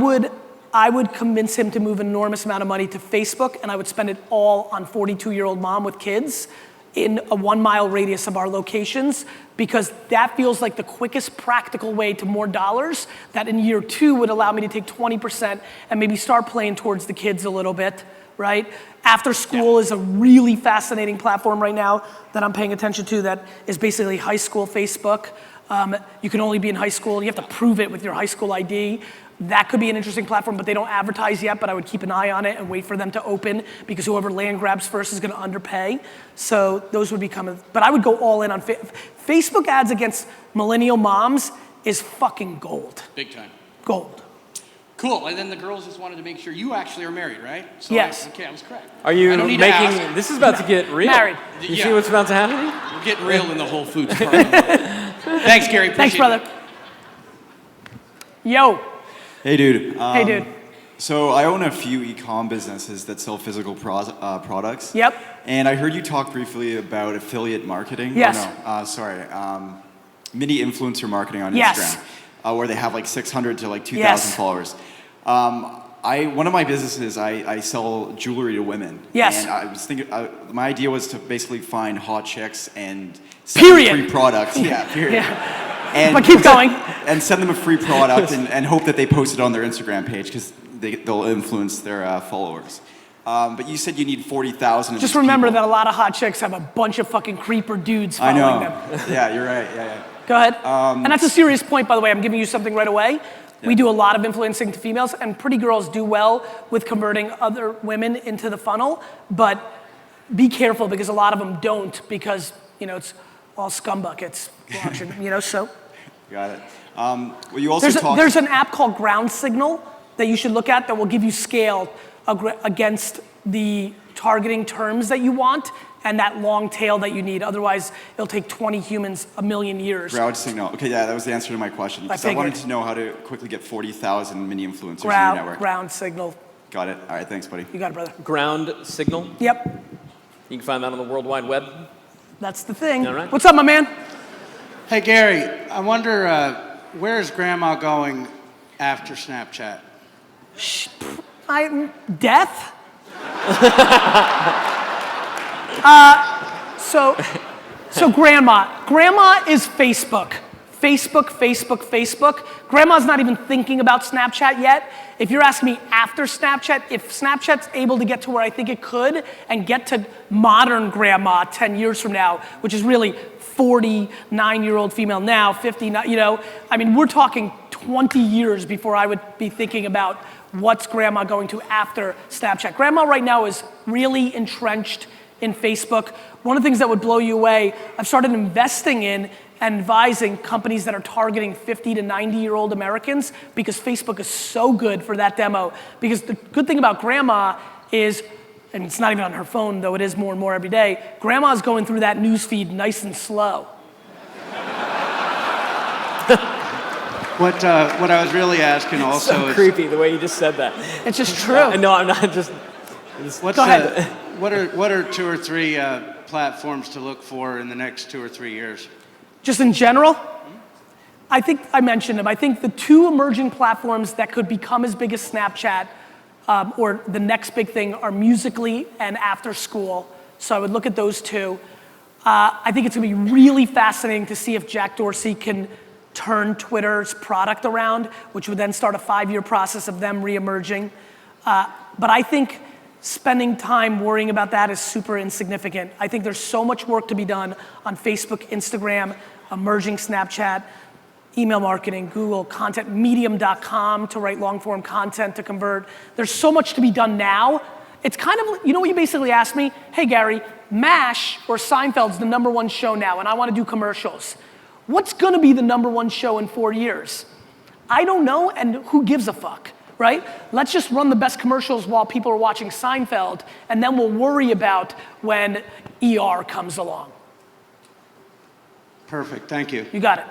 would convince him to move an enormous amount of money to Facebook, and I would spend it all on 42-year-old mom with kids in a 1-mile radius of our locations, because that feels like the quickest practical way to more dollars that in year 2 would allow me to take 20% and maybe start playing towards the kids a little bit, right? After School is a really fascinating platform right now that I'm paying attention to that is basically high school Facebook. You can only be in high school. You have to prove it with your high school ID. That could be an interesting platform, but they don't advertise yet, but I would keep an eye on it and wait for them to open, because whoever land grabs first is gonna underpay. So those would be coming, but I would go all in on Facebook ads against millennial moms is fucking gold. Big time. Gold. Cool. And then the girls just wanted to make sure you actually are married, right? So Yes. I was correct. Are you I don't need to ask. making? This is about to get real. Married. You Yeah. see what's about to happen? We're getting real in the Whole Foods part. Thanks, Gary. Thanks, Appreciate brother. it. Yo. Hey, dude. Hey, dude. So I own a few e-com businesses that sell physical products. Yep. And I heard you talk briefly about affiliate marketing. Yes. Mini influencer marketing on Yes. Instagram, where they have like 600 to like 2,000 Yes. followers. One of my businesses, I sell jewelry to women. Yes. And I was thinking, my idea was to basically find hot chicks and send them Period. free products. Yeah, period. Yeah. And But keep going. And send them a free product and hope that they post it on their Instagram page, because they'll influence their followers. But you said you need 40,000 of Just these remember people. that a lot of hot chicks have a bunch of fucking creeper dudes I following know. them. Yeah, you're right. Yeah. Go ahead. And that's a serious point, by the way. I'm giving you something right away. We do a lot of influencing to females, and pretty girls do well with converting other women into the funnel, but be careful, because a lot of them don't, because, it's all scumbuckets watching, so. Got it. Well, you also talked... There's an app called Ground Signal that you should look at that will give you scale against the targeting terms that you want and that long tail that you need. Otherwise, it'll take 20 humans a million years. Ground Signal. Okay, yeah, that was the answer to my question. Because I wanted figured. to know how to quickly get 40,000 mini influencers in your network. Ground Signal. Got it. All right, thanks, buddy. You got it, brother. Ground Signal. Yep. You can find that on the World Wide Web. That's the thing. All right. What's up, my man? Hey, Gary, I wonder where is Grandma going after Snapchat? Death? So grandma is Facebook. Facebook. Grandma's not even thinking about Snapchat yet. If you're asking me after Snapchat, if Snapchat's able to get to where I think it could and get to modern grandma 10 years from now, which is really 49-year-old female now, 50, I mean, we're talking 20 years before I would be thinking about what's grandma going to after Snapchat. Grandma right now is really entrenched in Facebook. One of the things that would blow you away, I've started investing in and advising companies that are targeting 50 to 90-year-old Americans because Facebook is so good for that demo. Because the good thing about grandma is, and it's not even on her phone, though it is more and more every day, grandma's going through that news feed nice and slow. What I was really asking also So is creepy the way you just said that. It's just true. No, I'm not just. what's Go ahead. what are 2 or 3 platforms to look for in the next 2 or 3 years? Just in general, I think I mentioned them. I think the 2 emerging platforms that could become as big as Snapchat or the next big thing are Musical.ly and After School. So I would look at those 2. I think it's gonna be really fascinating to see if Jack Dorsey can turn Twitter's product around, which would then start a 5-year process of them reemerging. But I think spending time worrying about that is super insignificant. I think there's so much work to be done on Facebook, Instagram, emerging Snapchat, email marketing, Google, content, medium.com to write long form content to convert. There's so much to be done now. It's kind of, you know what you basically asked me? Hey Gary, MASH or Seinfeld's the #1 show now and I want to do commercials. What's gonna be the #1 show in 4 years? I don't know, and who gives a fuck, right? Let's just run the best commercials while people are watching Seinfeld, and then we'll worry about when ER comes along. Perfect, thank you. You got it.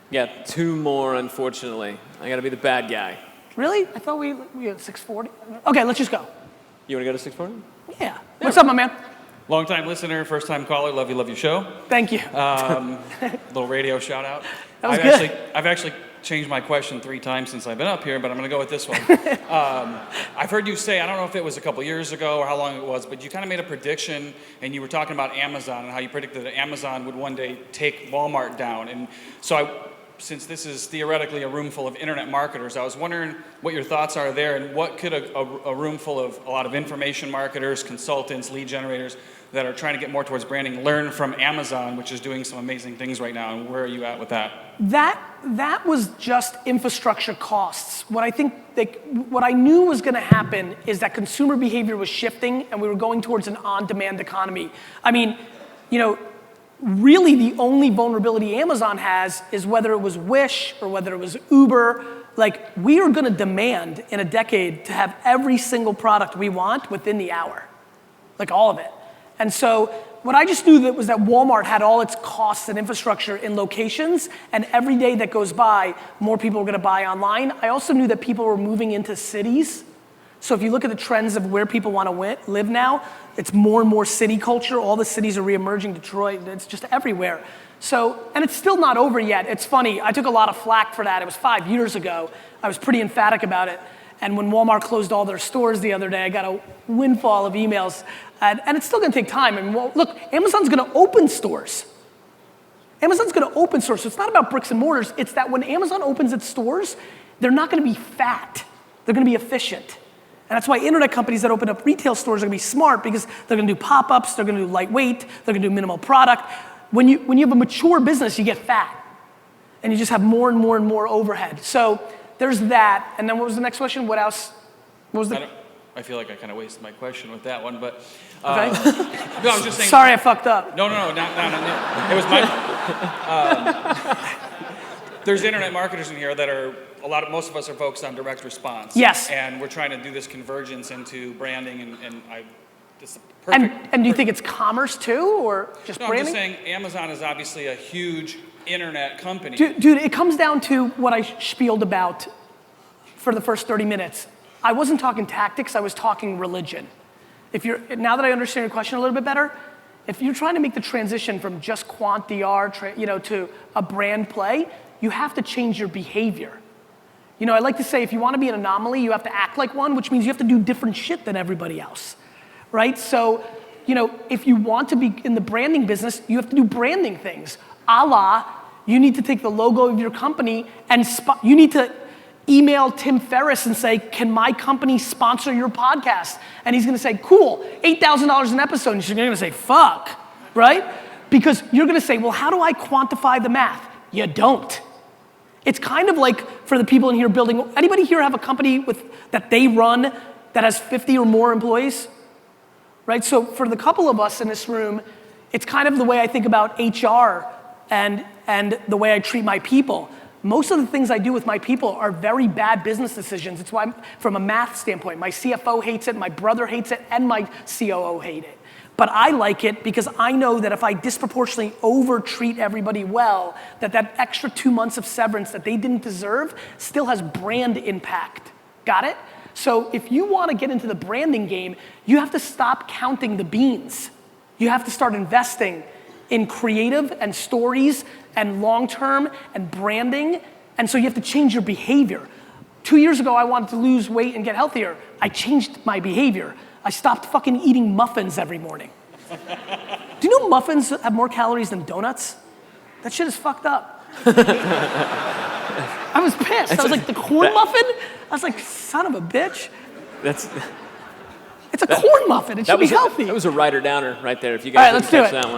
Yeah, 2 more, unfortunately. I gotta be the bad guy. Really? I thought we had 640. Okay, let's just go. You wanna go to 640? Yeah. What's up, my man? Long time listener, first time caller, love your show. Thank you. Little radio shout out. That was good. I've actually changed my question 3 times since I've been up here, but I'm gonna go with this one. I've heard you say, I don't know if it was a couple years ago or how long it was, but you kind of made a prediction and you were talking about Amazon and how you predicted that Amazon would one day take Walmart down. And so since this is theoretically a room full of internet marketers, I was wondering what your thoughts are there and what could a room full of a lot of information marketers, consultants, lead generators that are trying to get more towards branding learn from Amazon, which is doing some amazing things right now, and where are you at with that? That was just infrastructure costs. What I knew was gonna happen is that consumer behavior was shifting and we were going towards an on-demand economy. I mean, really the only vulnerability Amazon has is whether it was Wish or whether it was Uber. Like, we are gonna demand in a decade to have every single product we want within the hour. Like, all of it. And so, what I just knew was that Walmart had all its costs and infrastructure in locations, and every day that goes by, more people are gonna buy online. I also knew that people were moving into cities. So if you look at the trends of where people wanna live now, it's more and more city culture. All the cities are reemerging, Detroit, it's just everywhere. So, and it's still not over yet. It's funny, I took a lot of flack for that. It was 5 years ago. I was pretty emphatic about it. And when Walmart closed all their stores the other day, I got a windfall of emails. And it's still gonna take time. I mean, well, look, Amazon's gonna open stores. Amazon's gonna open stores. So it's not about bricks and mortars. It's that when Amazon opens its stores, they're not gonna be fat. They're gonna be efficient. And that's why internet companies that open up retail stores are gonna be smart because they're gonna do pop-ups, they're gonna do lightweight, they're gonna do minimal product. When you have a mature business, you get fat. And you just have more and more and more overhead. So there's that. And then what was the next question? What else? What was the? I feel like I kind of wasted my question with that one, but Okay. no, I was just saying. Sorry, I fucked up. No. It was my. There's internet marketers in here that are most of us are focused on direct response. Yes. And we're trying to do this convergence into branding, this is perfect. And do you think it's commerce too, or just No, branding? I'm just saying Amazon is obviously a huge internet company. Dude, it comes down to what I spieled about for the first 30 minutes. I wasn't talking tactics, I was talking religion. Now that I understand your question a little bit better, if you're trying to make the transition from just quant DR, to a brand play, you have to change your behavior. I like to say if you want to be an anomaly, you have to act like one, which means you have to do different shit than everybody else, right? So, if you want to be in the branding business, you have to do branding things. A la, you need to take the logo of your company and you need to email Tim Ferriss and say, can my company sponsor your podcast? And he's gonna say, cool, $8,000 an episode. And you're gonna say, fuck, right? Because you're gonna say, well, how do I quantify the math? You don't. It's kind of like for the people in here building, anybody here have a company that they run that has 50 or more employees? Right, so for the couple of us in this room, it's kind of the way I think about HR and the way I treat my people. Most of the things I do with my people are very bad business decisions. It's why, from a math standpoint, my CFO hates it, my brother hates it, and my COO hate it. But I like it because I know that if I disproportionately over-treat everybody well, that extra 2 months of severance that they didn't deserve still has brand impact. Got it? So if you want to get into the branding game, you have to stop counting the beans. You have to start investing in creative and stories and long-term and branding. And so you have to change your behavior. 2 years ago, I wanted to lose weight and get healthier. I changed my behavior. I stopped fucking eating muffins every morning. Do you know muffins have more calories than donuts? That shit is fucked up. I was pissed. I was like, the corn muffin? I was like, son of a bitch. It's a corn muffin. It should be healthy. That was a writer downer right there. If you All right, guys didn't let's do catch it.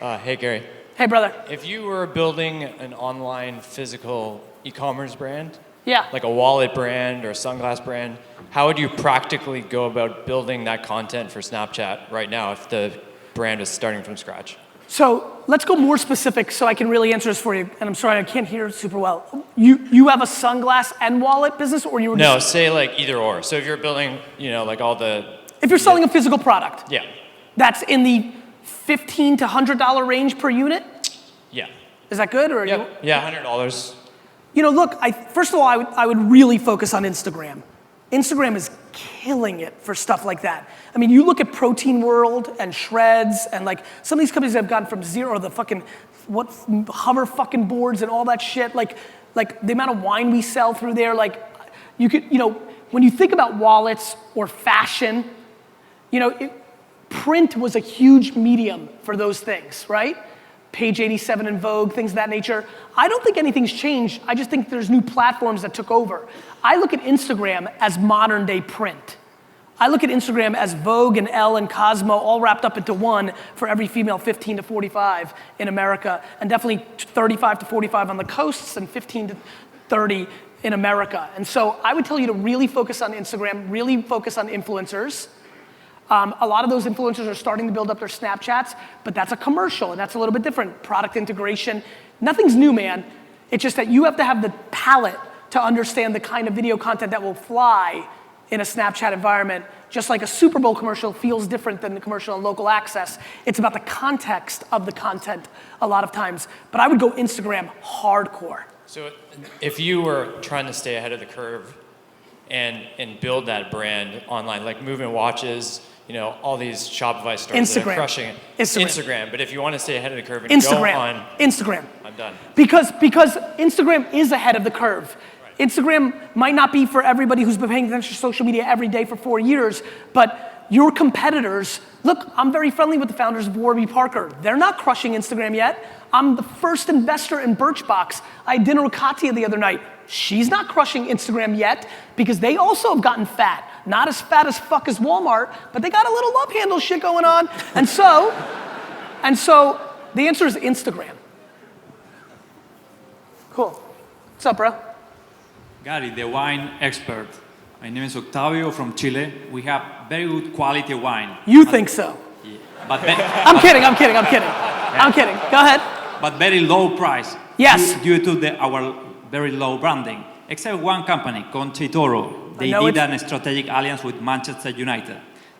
that one. Hey, Gary. Hey, brother. If you were building an online physical e-commerce brand, yeah, like a wallet brand or a sunglass brand, how would you practically go about building that content for Snapchat right now if the brand is starting from scratch? So let's go more specific so I can really answer this for you. And I'm sorry, I can't hear super well. You have a sunglass and wallet business, or you were No, say like either or. So if you're building, like all the... If you're selling a physical product. Yeah. That's in the $15 to $100 range per unit? Yeah. Is that good? Or Yeah, $100. Look, first of all, I would really focus on Instagram. Instagram is killing it for stuff like that. I mean, you look at Protein World and Shreds and like some of these companies have gone from zero, the fucking, hover fucking boards and all that shit. Like the amount of wine we sell through there, like you could, when you think about wallets or fashion, print was a huge medium for those things, right? Page 87 in Vogue, things of that nature. I don't think anything's changed. I just think there's new platforms that took over. I look at Instagram as modern day print. I look at Instagram as Vogue and Elle and Cosmo all wrapped up into one for every female 15 to 45 in America, and definitely 35 to 45 on the coasts and 15 to 30 in America. And so I would tell you to really focus on Instagram, really focus on influencers. A lot of those influencers are starting to build up their Snapchats, but that's a commercial, and that's a little bit different. Product integration, nothing's new, man. It's just that you have to have the palate to understand the kind of video content that will fly in a Snapchat environment. Just like a Super Bowl commercial feels different than the commercial on local access. It's about the context of the content a lot of times. But I would go Instagram hardcore. So if you were trying to stay ahead of the curve and build that brand online, like Movement Watches, all these Shopify stores that are crushing it. Instagram. But if you want to stay ahead of the curve and go on... Instagram. I'm done. Because Instagram is ahead of the curve. Right. Instagram might not be for everybody who's been paying attention to social media every day for 4 years, but your competitors, look, I'm very friendly with the founders of Warby Parker. They're not crushing Instagram yet. I'm the first investor in Birchbox. I had dinner with Katya the other night. She's not crushing Instagram yet because they also have gotten fat. Not as fat as fuck as Walmart, but they got a little love handle shit going on. And so the answer is Instagram. Cool. What's up, bro? Gary, the wine expert. My name is Octavio from Chile. We have very good quality wine. You think so? Yeah. But I'm kidding. I'm kidding. Go ahead. But very low price. Yes. Due to our very low branding. Except one company, Conte Toro. They did a strategic alliance with Manchester United.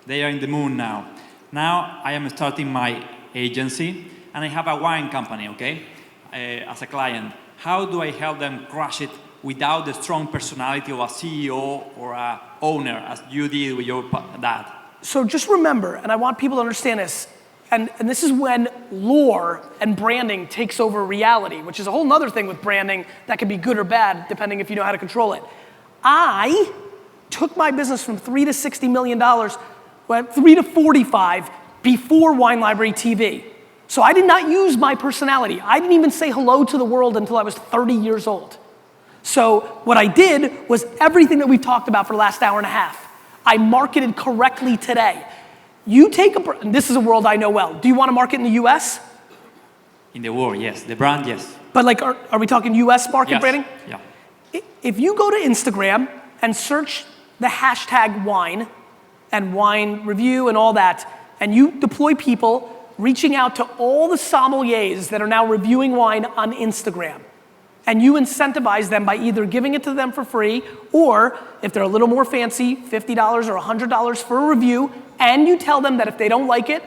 They are in the moon now. Now I am starting my agency and I have a wine company, okay, as a client. How do I help them crush it without the strong personality of a CEO or a owner as you did with your dad? So just remember, and I want people to understand this, and this is when lore and branding takes over reality, which is a whole nother thing with branding that can be good or bad, depending if you know how to control it. I took my business from $3 to $60 million, went 3 to 45 before Wine Library TV. So I did not use my personality. I didn't even say hello to the world until I was 30 years old. So what I did was everything that we've talked about for the last hour and a half. I marketed correctly today. You take and this is a world I know well. Do you want to market in the US? In the world, yes. The brand, yes. But like, are we talking US market branding? Yeah. If you go to Instagram and search the hashtag wine and wine review and all that, and you deploy people reaching out to all the sommeliers that are now reviewing wine on Instagram, and you incentivize them by either giving it to them for free, or if they're a little more fancy, $50 or $100 for a review, and you tell them that if they don't like it,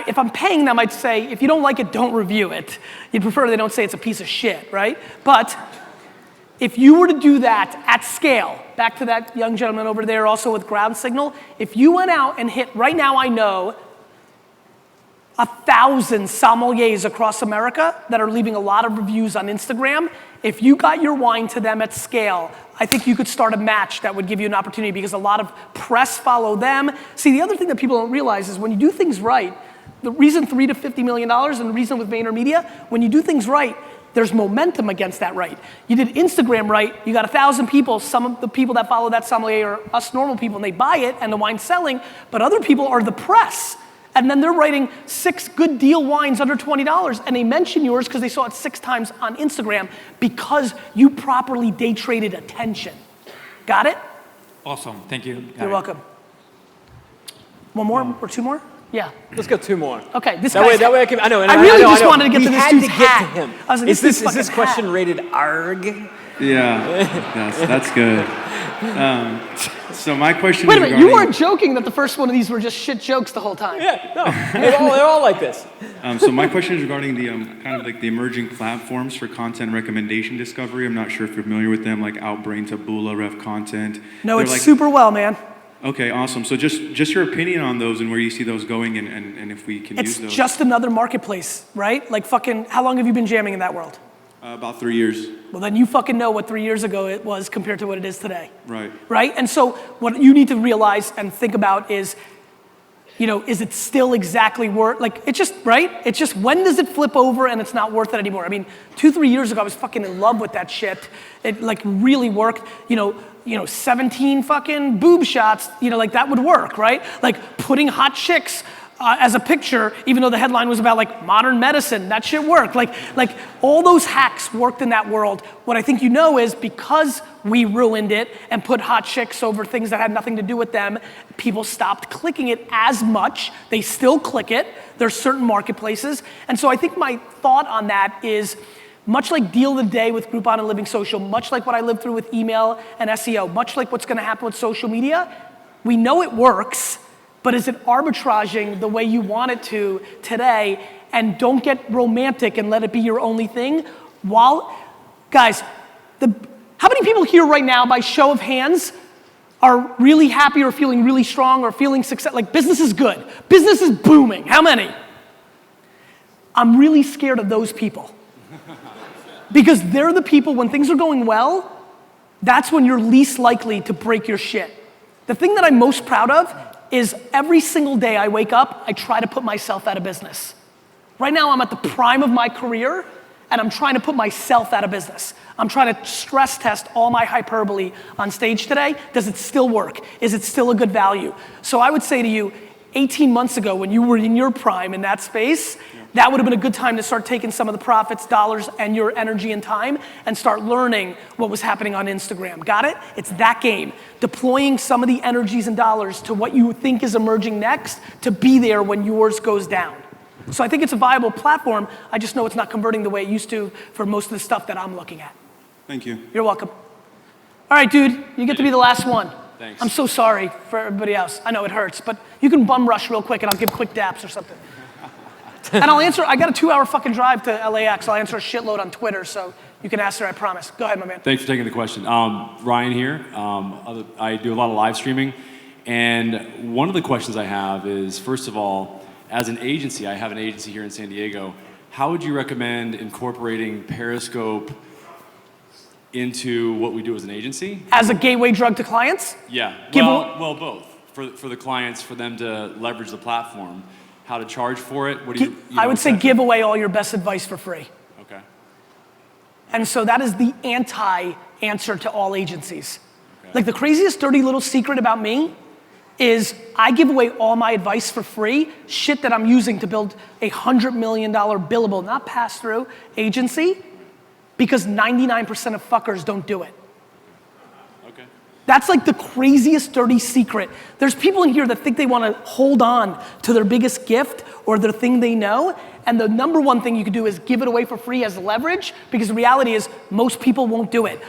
if I'm paying them, I'd say, if you don't like it, don't review it. You'd prefer they don't say it's a piece of shit, right? But if you were to do that at scale, back to that young gentleman over there also with Ground Signal, if you went out and hit, right now I know 1,000 sommeliers across America that are leaving a lot of reviews on Instagram. If you got your wine to them at scale, I think you could start a match that would give you an opportunity because a lot of press follow them. See, the other thing that people don't realize is when you do things right, the reason $3 to $50 million and the reason with VaynerMedia, when you do things right, there's momentum against that right. You did Instagram right, you got 1,000 people, some of the people that follow that sommelier are us normal people and they buy it and the wine's selling, but other people are the press. And then they're writing 6 good deal wines under $20 and they mention yours because they saw it 6 times on Instagram because you properly day traded attention. Got it? Awesome, thank you. You're welcome. One more or 2 more? Yeah. Let's go 2 more. Okay, this that guy's... way, that way I can, I know. And I really just know. wanted to get to this dude's hat. To him. I was like, is this fucking question hat. rated ARG? Yeah, that's good. So my question Wait is a minute, you weren't joking that the first one of these were just shit jokes the whole time. Yeah, no, they're all like this. So my question is regarding the kind of like the emerging platforms for content recommendation discovery. I'm not sure if you're familiar with them, like Outbrain, Taboola, Ref Content. No, They're it's like, super well, man. Okay, awesome. So just your opinion on those and where you see those going and if we can use those. It's just another marketplace, right? Like fucking, how long have you been jamming in that world? About 3 years. Well, then you fucking know what 3 years ago it was compared to what it is today. Right. Right? And so what you need to realize and think about is, you know, is it still exactly worth, like, it's just, right? It's just, when does it flip over and it's not worth it anymore? I mean, 2-3 years ago, I was fucking in love with that shit. It, like, really worked. You know, 17 fucking boob shots, you know, like, that would work, right? Like, putting hot chicks as a picture, even though the headline was about like modern medicine, that shit worked. Like all those hacks worked in that world. What I think you know is because we ruined it and put hot chicks over things that had nothing to do with them, people stopped clicking it as much. They still click it. There's certain marketplaces. And so I think my thought on that is, much like Deal of the Day with Groupon and Living Social, much like what I lived through with email and SEO, much like what's gonna happen with social media, we know it works. But is it arbitraging the way you want it to today? And don't get romantic and let it be your only thing. Guys, how many people here right now, by show of hands, are really happy or feeling really strong or feeling success? Like business is good, business is booming. How many? I'm really scared of those people. Because they're the people, when things are going well, that's when you're least likely to break your shit. The thing that I'm most proud of is every single day I wake up, I try to put myself out of business. Right now I'm at the prime of my career and I'm trying to put myself out of business. I'm trying to stress test all my hyperbole on stage today. Does it still work? Is it still a good value? So I would say to you, 18 months ago when you were in your prime in that space, that would have been a good time to start taking some of the profits, dollars, and your energy and time and start learning what was happening on Instagram. Got it? It's that game. Deploying some of the energies and dollars to what you think is emerging next to be there when yours goes down. So I think it's a viable platform. I just know it's not converting the way it used to for most of the stuff that I'm looking at. Thank you. You're welcome. All right, dude, you get to be the last one. Thanks. I'm so sorry for everybody else. I know it hurts, but you can bum rush real quick and I'll give quick daps or something. And I'll answer, I got a 2-hour fucking drive to LAX. I'll answer a shitload on Twitter, so you can ask her, I promise. Go ahead, my man. Thanks for taking the question. Ryan here. I do a lot of live streaming, And one of the questions I have is, first of all, as an agency, I have an agency here in San Diego, how would you recommend incorporating Periscope into what we do as an agency? As a gateway drug to clients? Yeah, well, both. For the clients, for them to leverage the platform, how to charge for it, what do you I would say give away all your best advice for free. Okay. And so that is the anti-answer to all agencies. Like the craziest dirty little secret about me is I give away all my advice for free, shit that I'm using to build a $100 million billable, not pass-through agency, because 99% of fuckers don't do it. Okay. That's like the craziest dirty secret. There's people in here that think they want to hold on to their biggest gift or their thing they know, and the number one thing you can do is give it away for free as leverage, because the reality is most people won't do it.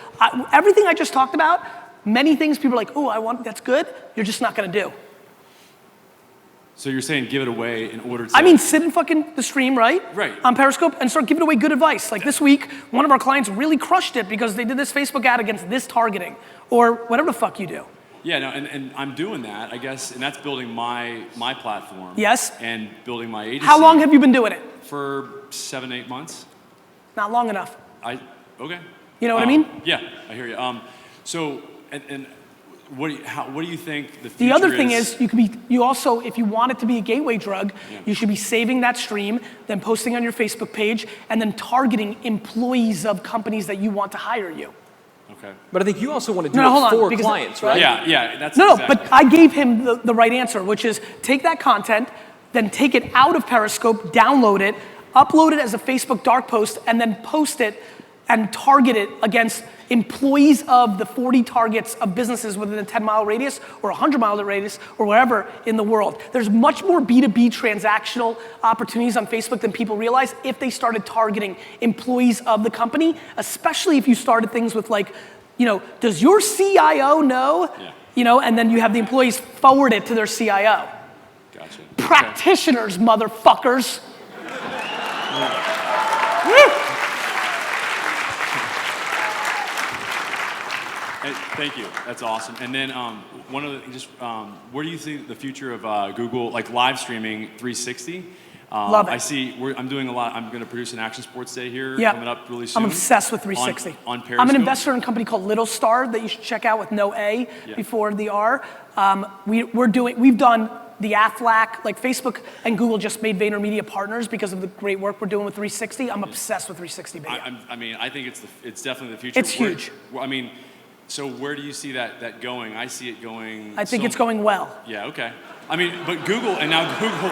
Everything I just talked about, many things people are like, oh, that's good, you're just not gonna do. So you're saying give it away in order to... I mean, sit in fucking the stream, right? Right. On Periscope and start giving away good advice. Like this week, one of our clients really crushed it because they did this Facebook ad against this targeting, or whatever the fuck you do. Yeah, no, and I'm doing that, I guess, and that's building my platform. Yes. And building my agency. How long have you been doing it? For 7-8 months. Not long enough. Okay. You know what I mean? Yeah, I hear you. So, and what do you think the future The other thing is you also, if you want it to be a gateway drug, you should be saving that stream, then posting on your Facebook page, and then targeting employees of companies that you want to hire you. Okay. But I think you also want to do it for clients, right? Yeah, that's No, exactly. but I gave him the right answer, which is take that content, then take it out of Periscope, download it, upload it as a Facebook dark post, and then post it and target it against employees of the 40 targets of businesses within a 10-mile radius or a 100-mile radius or wherever in the world. There's much more B2B transactional opportunities on Facebook than people realize if they started targeting employees of the company, especially if you started things with like, does your CIO know? Yeah. And then you have the employees forward it to their CIO. Gotcha. Practitioners, motherfuckers. Thank you. That's awesome. And then one of the where do you see the future of Google, like live streaming 360? Love it. I see. I'm doing a lot. I'm going to produce an Action Sports Day here coming up really soon. I'm obsessed with 360. On Periscope. I'm an investor in a company called Little Star that you should check out with no A before the R. We've done the Aflac, like Facebook and Google just made VaynerMedia partners because of the great work we're doing with 360. I'm obsessed with 360 video. I think it's definitely the future. It's huge. So where do you see that going? I see it going. I think it's going well. Yeah. Okay. But Google and now Google.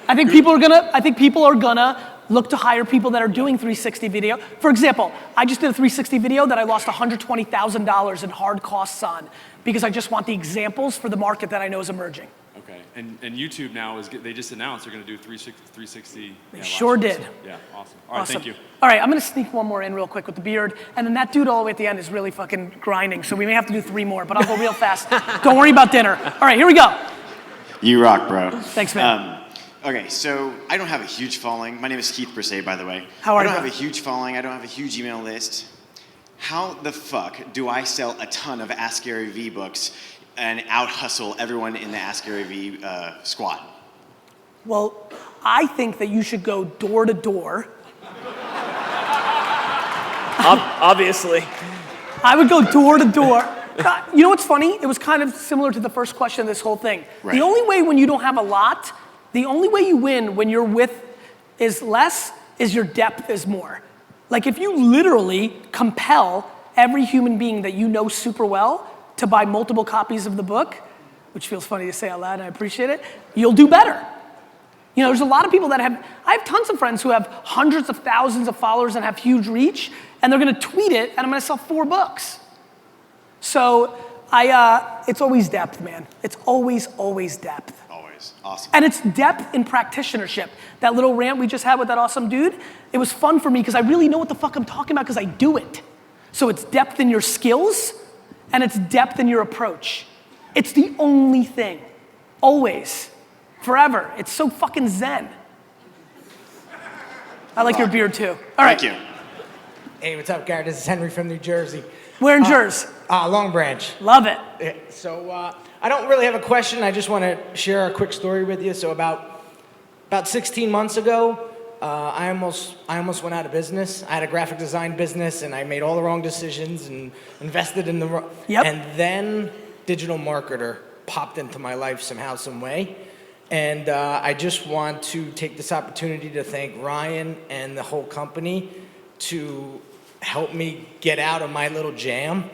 I think people are gonna look to hire people that are doing 360 video. For example, I just did a 360 video that I lost $120,000 in hard costs on because I just want the examples for the market that I know is emerging. Okay. And YouTube now they just announced they're going to do 360. They sure did. Yeah. Awesome. All right. Thank you. All right, I'm gonna sneak one more in real quick with the beard, and then that dude all the way at the end is really fucking grinding, so we may have to do 3 more, but I'll go real fast. Don't worry about dinner. All right, here we go. You rock, bro. Thanks, man. Okay, so I don't have a huge following. My name is Keith Brisset, by the way. How are you? I don't have a huge following. I don't have a huge email list. How the fuck do I sell a ton of Ask Gary V books and out-hustle everyone in the Ask Gary V squad? Well, I think that you should go door to door. Obviously. I would go door to door. You know what's funny? It was kind of similar to the first question of this whole thing. Right. The only way when you don't have a lot, the only way you win when your width is less is your depth is more. Like if you literally compel every human being that you know super well to buy multiple copies of the book, which feels funny to say out loud and I appreciate it, you'll do better. There's a lot of people I have tons of friends who have hundreds of thousands of followers and have huge reach, and they're gonna tweet it, and I'm gonna sell 4 books. So it's always depth, man. It's always depth. Always, awesome. And it's depth in practitionership. That little rant we just had with that awesome dude, it was fun for me because I really know what the fuck I'm talking about because I do it. So it's depth in your skills, and it's depth in your approach. It's the only thing, always. Forever. It's so fucking zen. I like your beard too. All right. Thank you. Hey, what's up, Gary? This is Henry from New Jersey. Where in Jersey? Long Branch. Love it. So I don't really have a question. I just want to share a quick story with you. So about 16 months ago, I almost went out of business. I had a graphic design business, and I made all the wrong decisions and invested in the wrong. Yep. And then digital marketer popped into my life somehow, some way. And I just want to take this opportunity to thank Ryan and the whole company to help me get out of my little jam.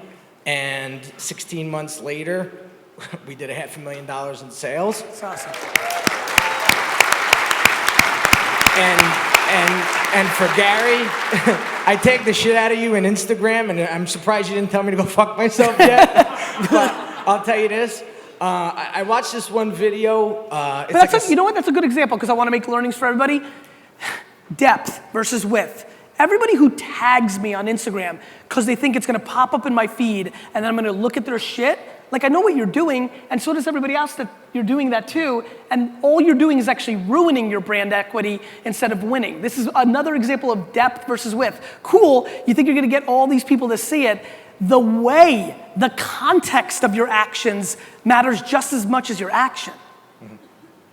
And 16 months later, we did $500,000 in sales. That's awesome. And for Gary, I take the shit out of you in Instagram, and I'm surprised you didn't tell me to go fuck myself yet. But I'll tell you this. I watched this one video. You know what? That's a good example because I want to make learnings for everybody. Depth versus width. Everybody who tags me on Instagram because they think it's going to pop up in my feed and then I'm going to look at their shit, like I know what you're doing, and so does everybody else that you're doing that too, and all you're doing is actually ruining your brand equity instead of winning. This is another example of depth versus width. Cool, you think you're going to get all these people to see it. The way, the context of your actions matters just as much as your action.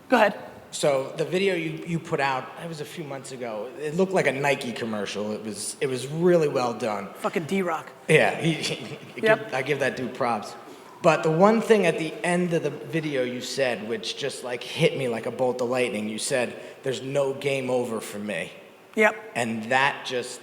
Go ahead. So the video you put out, it was a few months ago. It looked like a Nike commercial. It was really well done. Fucking D-Rock. Yeah, Yep. I give that dude props. But the one thing at the end of the video you said, which just like hit me like a bolt of lightning, you said, "There's no game over for me." Yep. And that just,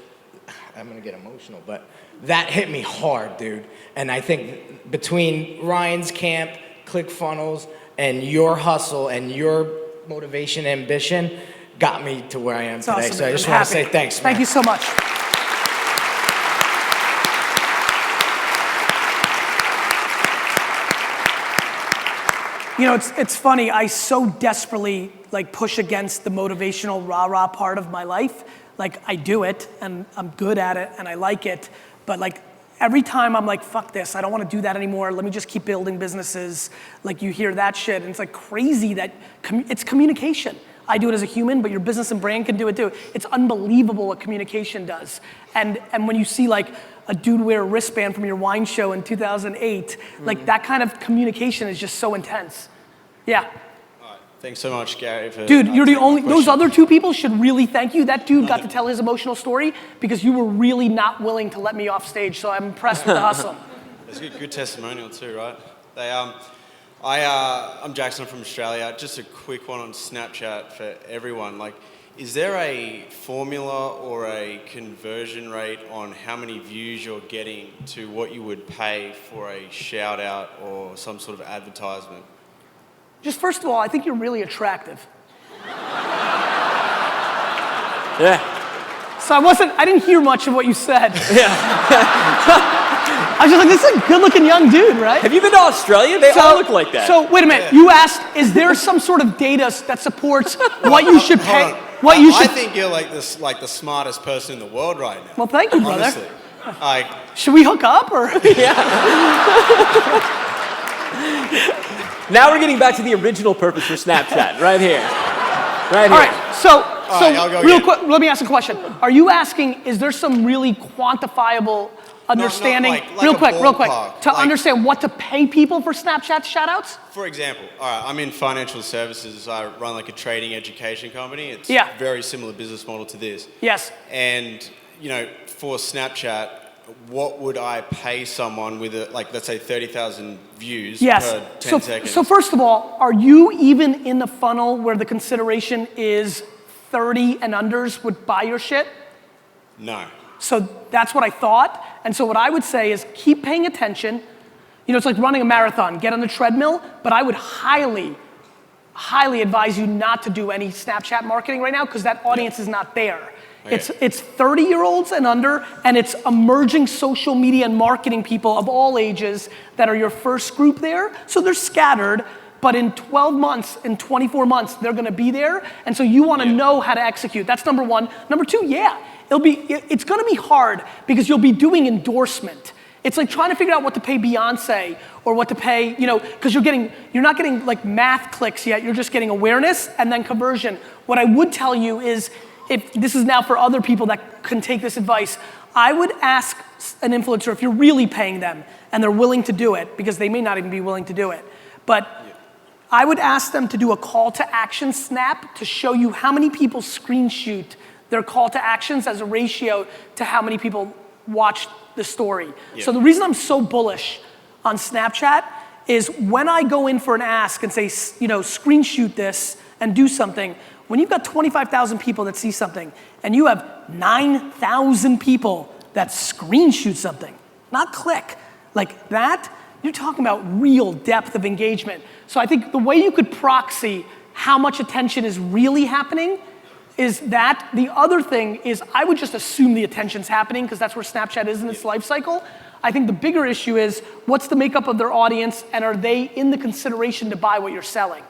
I'm gonna get emotional, but that hit me hard, dude. And I think between Ryan's camp, ClickFunnels, and your hustle and your motivation, ambition, got me to where I am today. Awesome. So I just I'm want to happy. say thanks, man. Thank you so much. You know, it's funny. I so desperately like push against the motivational rah-rah part of my life. Like I do it and I'm good at it and I like it, but like every time I'm like, fuck this, I don't want to do that anymore. Let me just keep building businesses. Like you hear that shit and it's like crazy that it's communication. I do it as a human, but your business and brand can do it too. It's unbelievable what communication does. And when you see like a dude wear a wristband from your wine show in 2008, like that kind of communication is just so intense. Yeah. Thanks so much, Gary. For Dude, you're the only, question. those other two people should really thank you. That dude got to tell his emotional story because you were really not willing to let me off stage, so I'm impressed with the hustle. It's a good testimonial too, right? I'm Jackson from Australia. Just a quick one on Snapchat for everyone. Like, is there a formula or a conversion rate on how many views you're getting to what you would pay for a shout out or some sort of advertisement? Just first of all, I think you're really attractive. Yeah. So I didn't hear much of what you said. Yeah. I was just like, this is a good looking young dude, right? Have you been to Australia? They all look like that. So wait a minute, you asked, is there some sort of data that supports what you should pay? What you should? I think you're like the smartest person in the world right now. Well, thank you, brother. Honestly. Like, should we hook up or? Now we're getting back to the original purpose for Snapchat, right here. Right here. All right, so I'll go real again. quick, let me ask a question. Are you asking, is there some really quantifiable understanding, like real a quick, ballpark, to understand what to pay people for Snapchat shout-outs? for example, all right, I'm in financial services. I run like a trading education company. It's Yeah. a very similar business model to this. Yes. And, you know, for Snapchat, what would I pay someone with, let's say 30,000 views Yes. per 10 seconds? So first of all, are you even in the funnel where the consideration is 30 and unders would buy your shit? No. So that's what I thought. And so what I would say is keep paying attention. You know, it's like running a marathon. Get on the treadmill, but I would highly advise you not to do any Snapchat marketing right now because that audience is not there. Okay. It's 30-year-olds and under, and it's emerging social media and marketing people of all ages that are your first group there. So they're scattered, but in 12 months, in 24 months, they're gonna be there. And so you wanna know how to execute. That's number one. Number two, it's gonna be hard because you'll be doing endorsement. It's like trying to figure out what to pay Beyonce or what to pay, because you're not getting like math clicks yet, you're just getting awareness and then conversion. What I would tell you is if this is now for other people that can take this advice, I would ask an influencer if you're really paying them and they're willing to do it, because they may not even be willing to do it. But I would ask them to do a call to action snap to show you how many people screenshot their call to actions as a ratio to how many people watch the story. Yeah. So the reason I'm so bullish on Snapchat is when I go in for an ask and say, screenshot this and do something, when you've got 25,000 people that see something and you have 9,000 people that screenshot something, not click, like that, you're talking about real depth of engagement. So I think the way you could proxy how much attention is really happening is that. The other thing is I would just assume the attention's happening because that's where Snapchat is in its life cycle. I think the bigger issue is what's the makeup of their audience and are they in the consideration to buy what you're selling?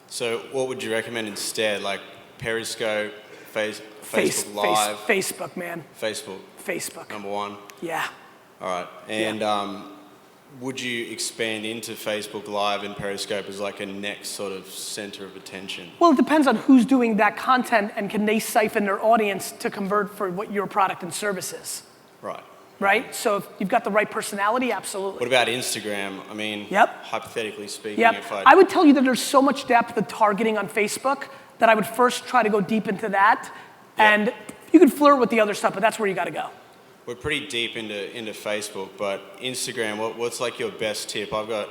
So what would you recommend instead? Like Periscope, Facebook Live? Facebook, man. Facebook. Number one? Yeah. All right. And would you expand into Facebook Live and Periscope as like a next sort of center of attention? Well, it depends on who's doing that content and can they siphon their audience to convert for what your product and service is. Right? So if you've got the right personality, absolutely. What about Instagram? I mean, hypothetically speaking, Yep. I would tell you that there's so much depth of targeting on Facebook that I would first try to go deep into that. And you can flirt with the other stuff, but that's where you got to go. We're pretty deep into Facebook, but Instagram, what's like your best tip? I've got,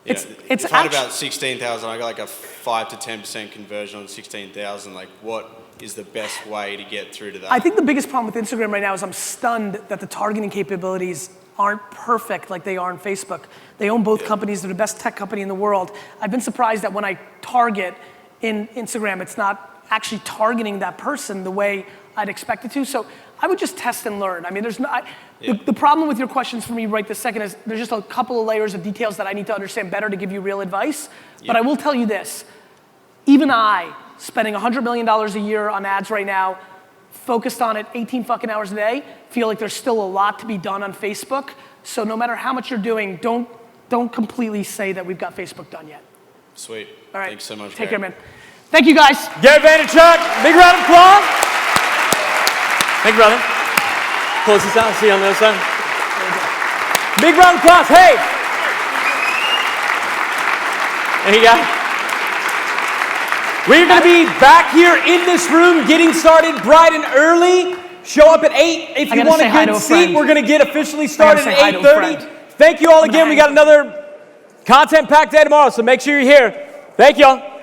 it's if I had about 16,000, I got like a 5 to 10% conversion on 16,000. Like what is the best way to get through to that? I think the biggest problem with Instagram right now is I'm stunned that the targeting capabilities aren't perfect like they are on Facebook. They own both companies. They're the best tech company in the world. I've been surprised that when I target in Instagram, it's not actually targeting that person the way I'd expect it to. So I would just test and learn. I mean, the problem with your questions for me right this second is there's just a couple of layers of details that I need to understand better to give you real advice. But I will tell you this, even I, spending $100 million a year on ads right now, focused on it 18 fucking hours a day, feel like there's still a lot to be done on Facebook. So no matter how much you're doing, don't completely say that we've got Facebook done yet. Sweet. All right. Thanks so much, Take Gary. care, man. Thank you, guys. Gary Vaynerchuk, big round of applause. Thank you, brother. Close this out. See you on the other side. Big round of applause. Hey. There you go. We're going to be back here in this room getting started bright and early. Show up at 8 if you want a good seat. We're going to get officially started at 8:30. Thank you all again. We got another content-packed day tomorrow, so make sure you're here. Thank y'all.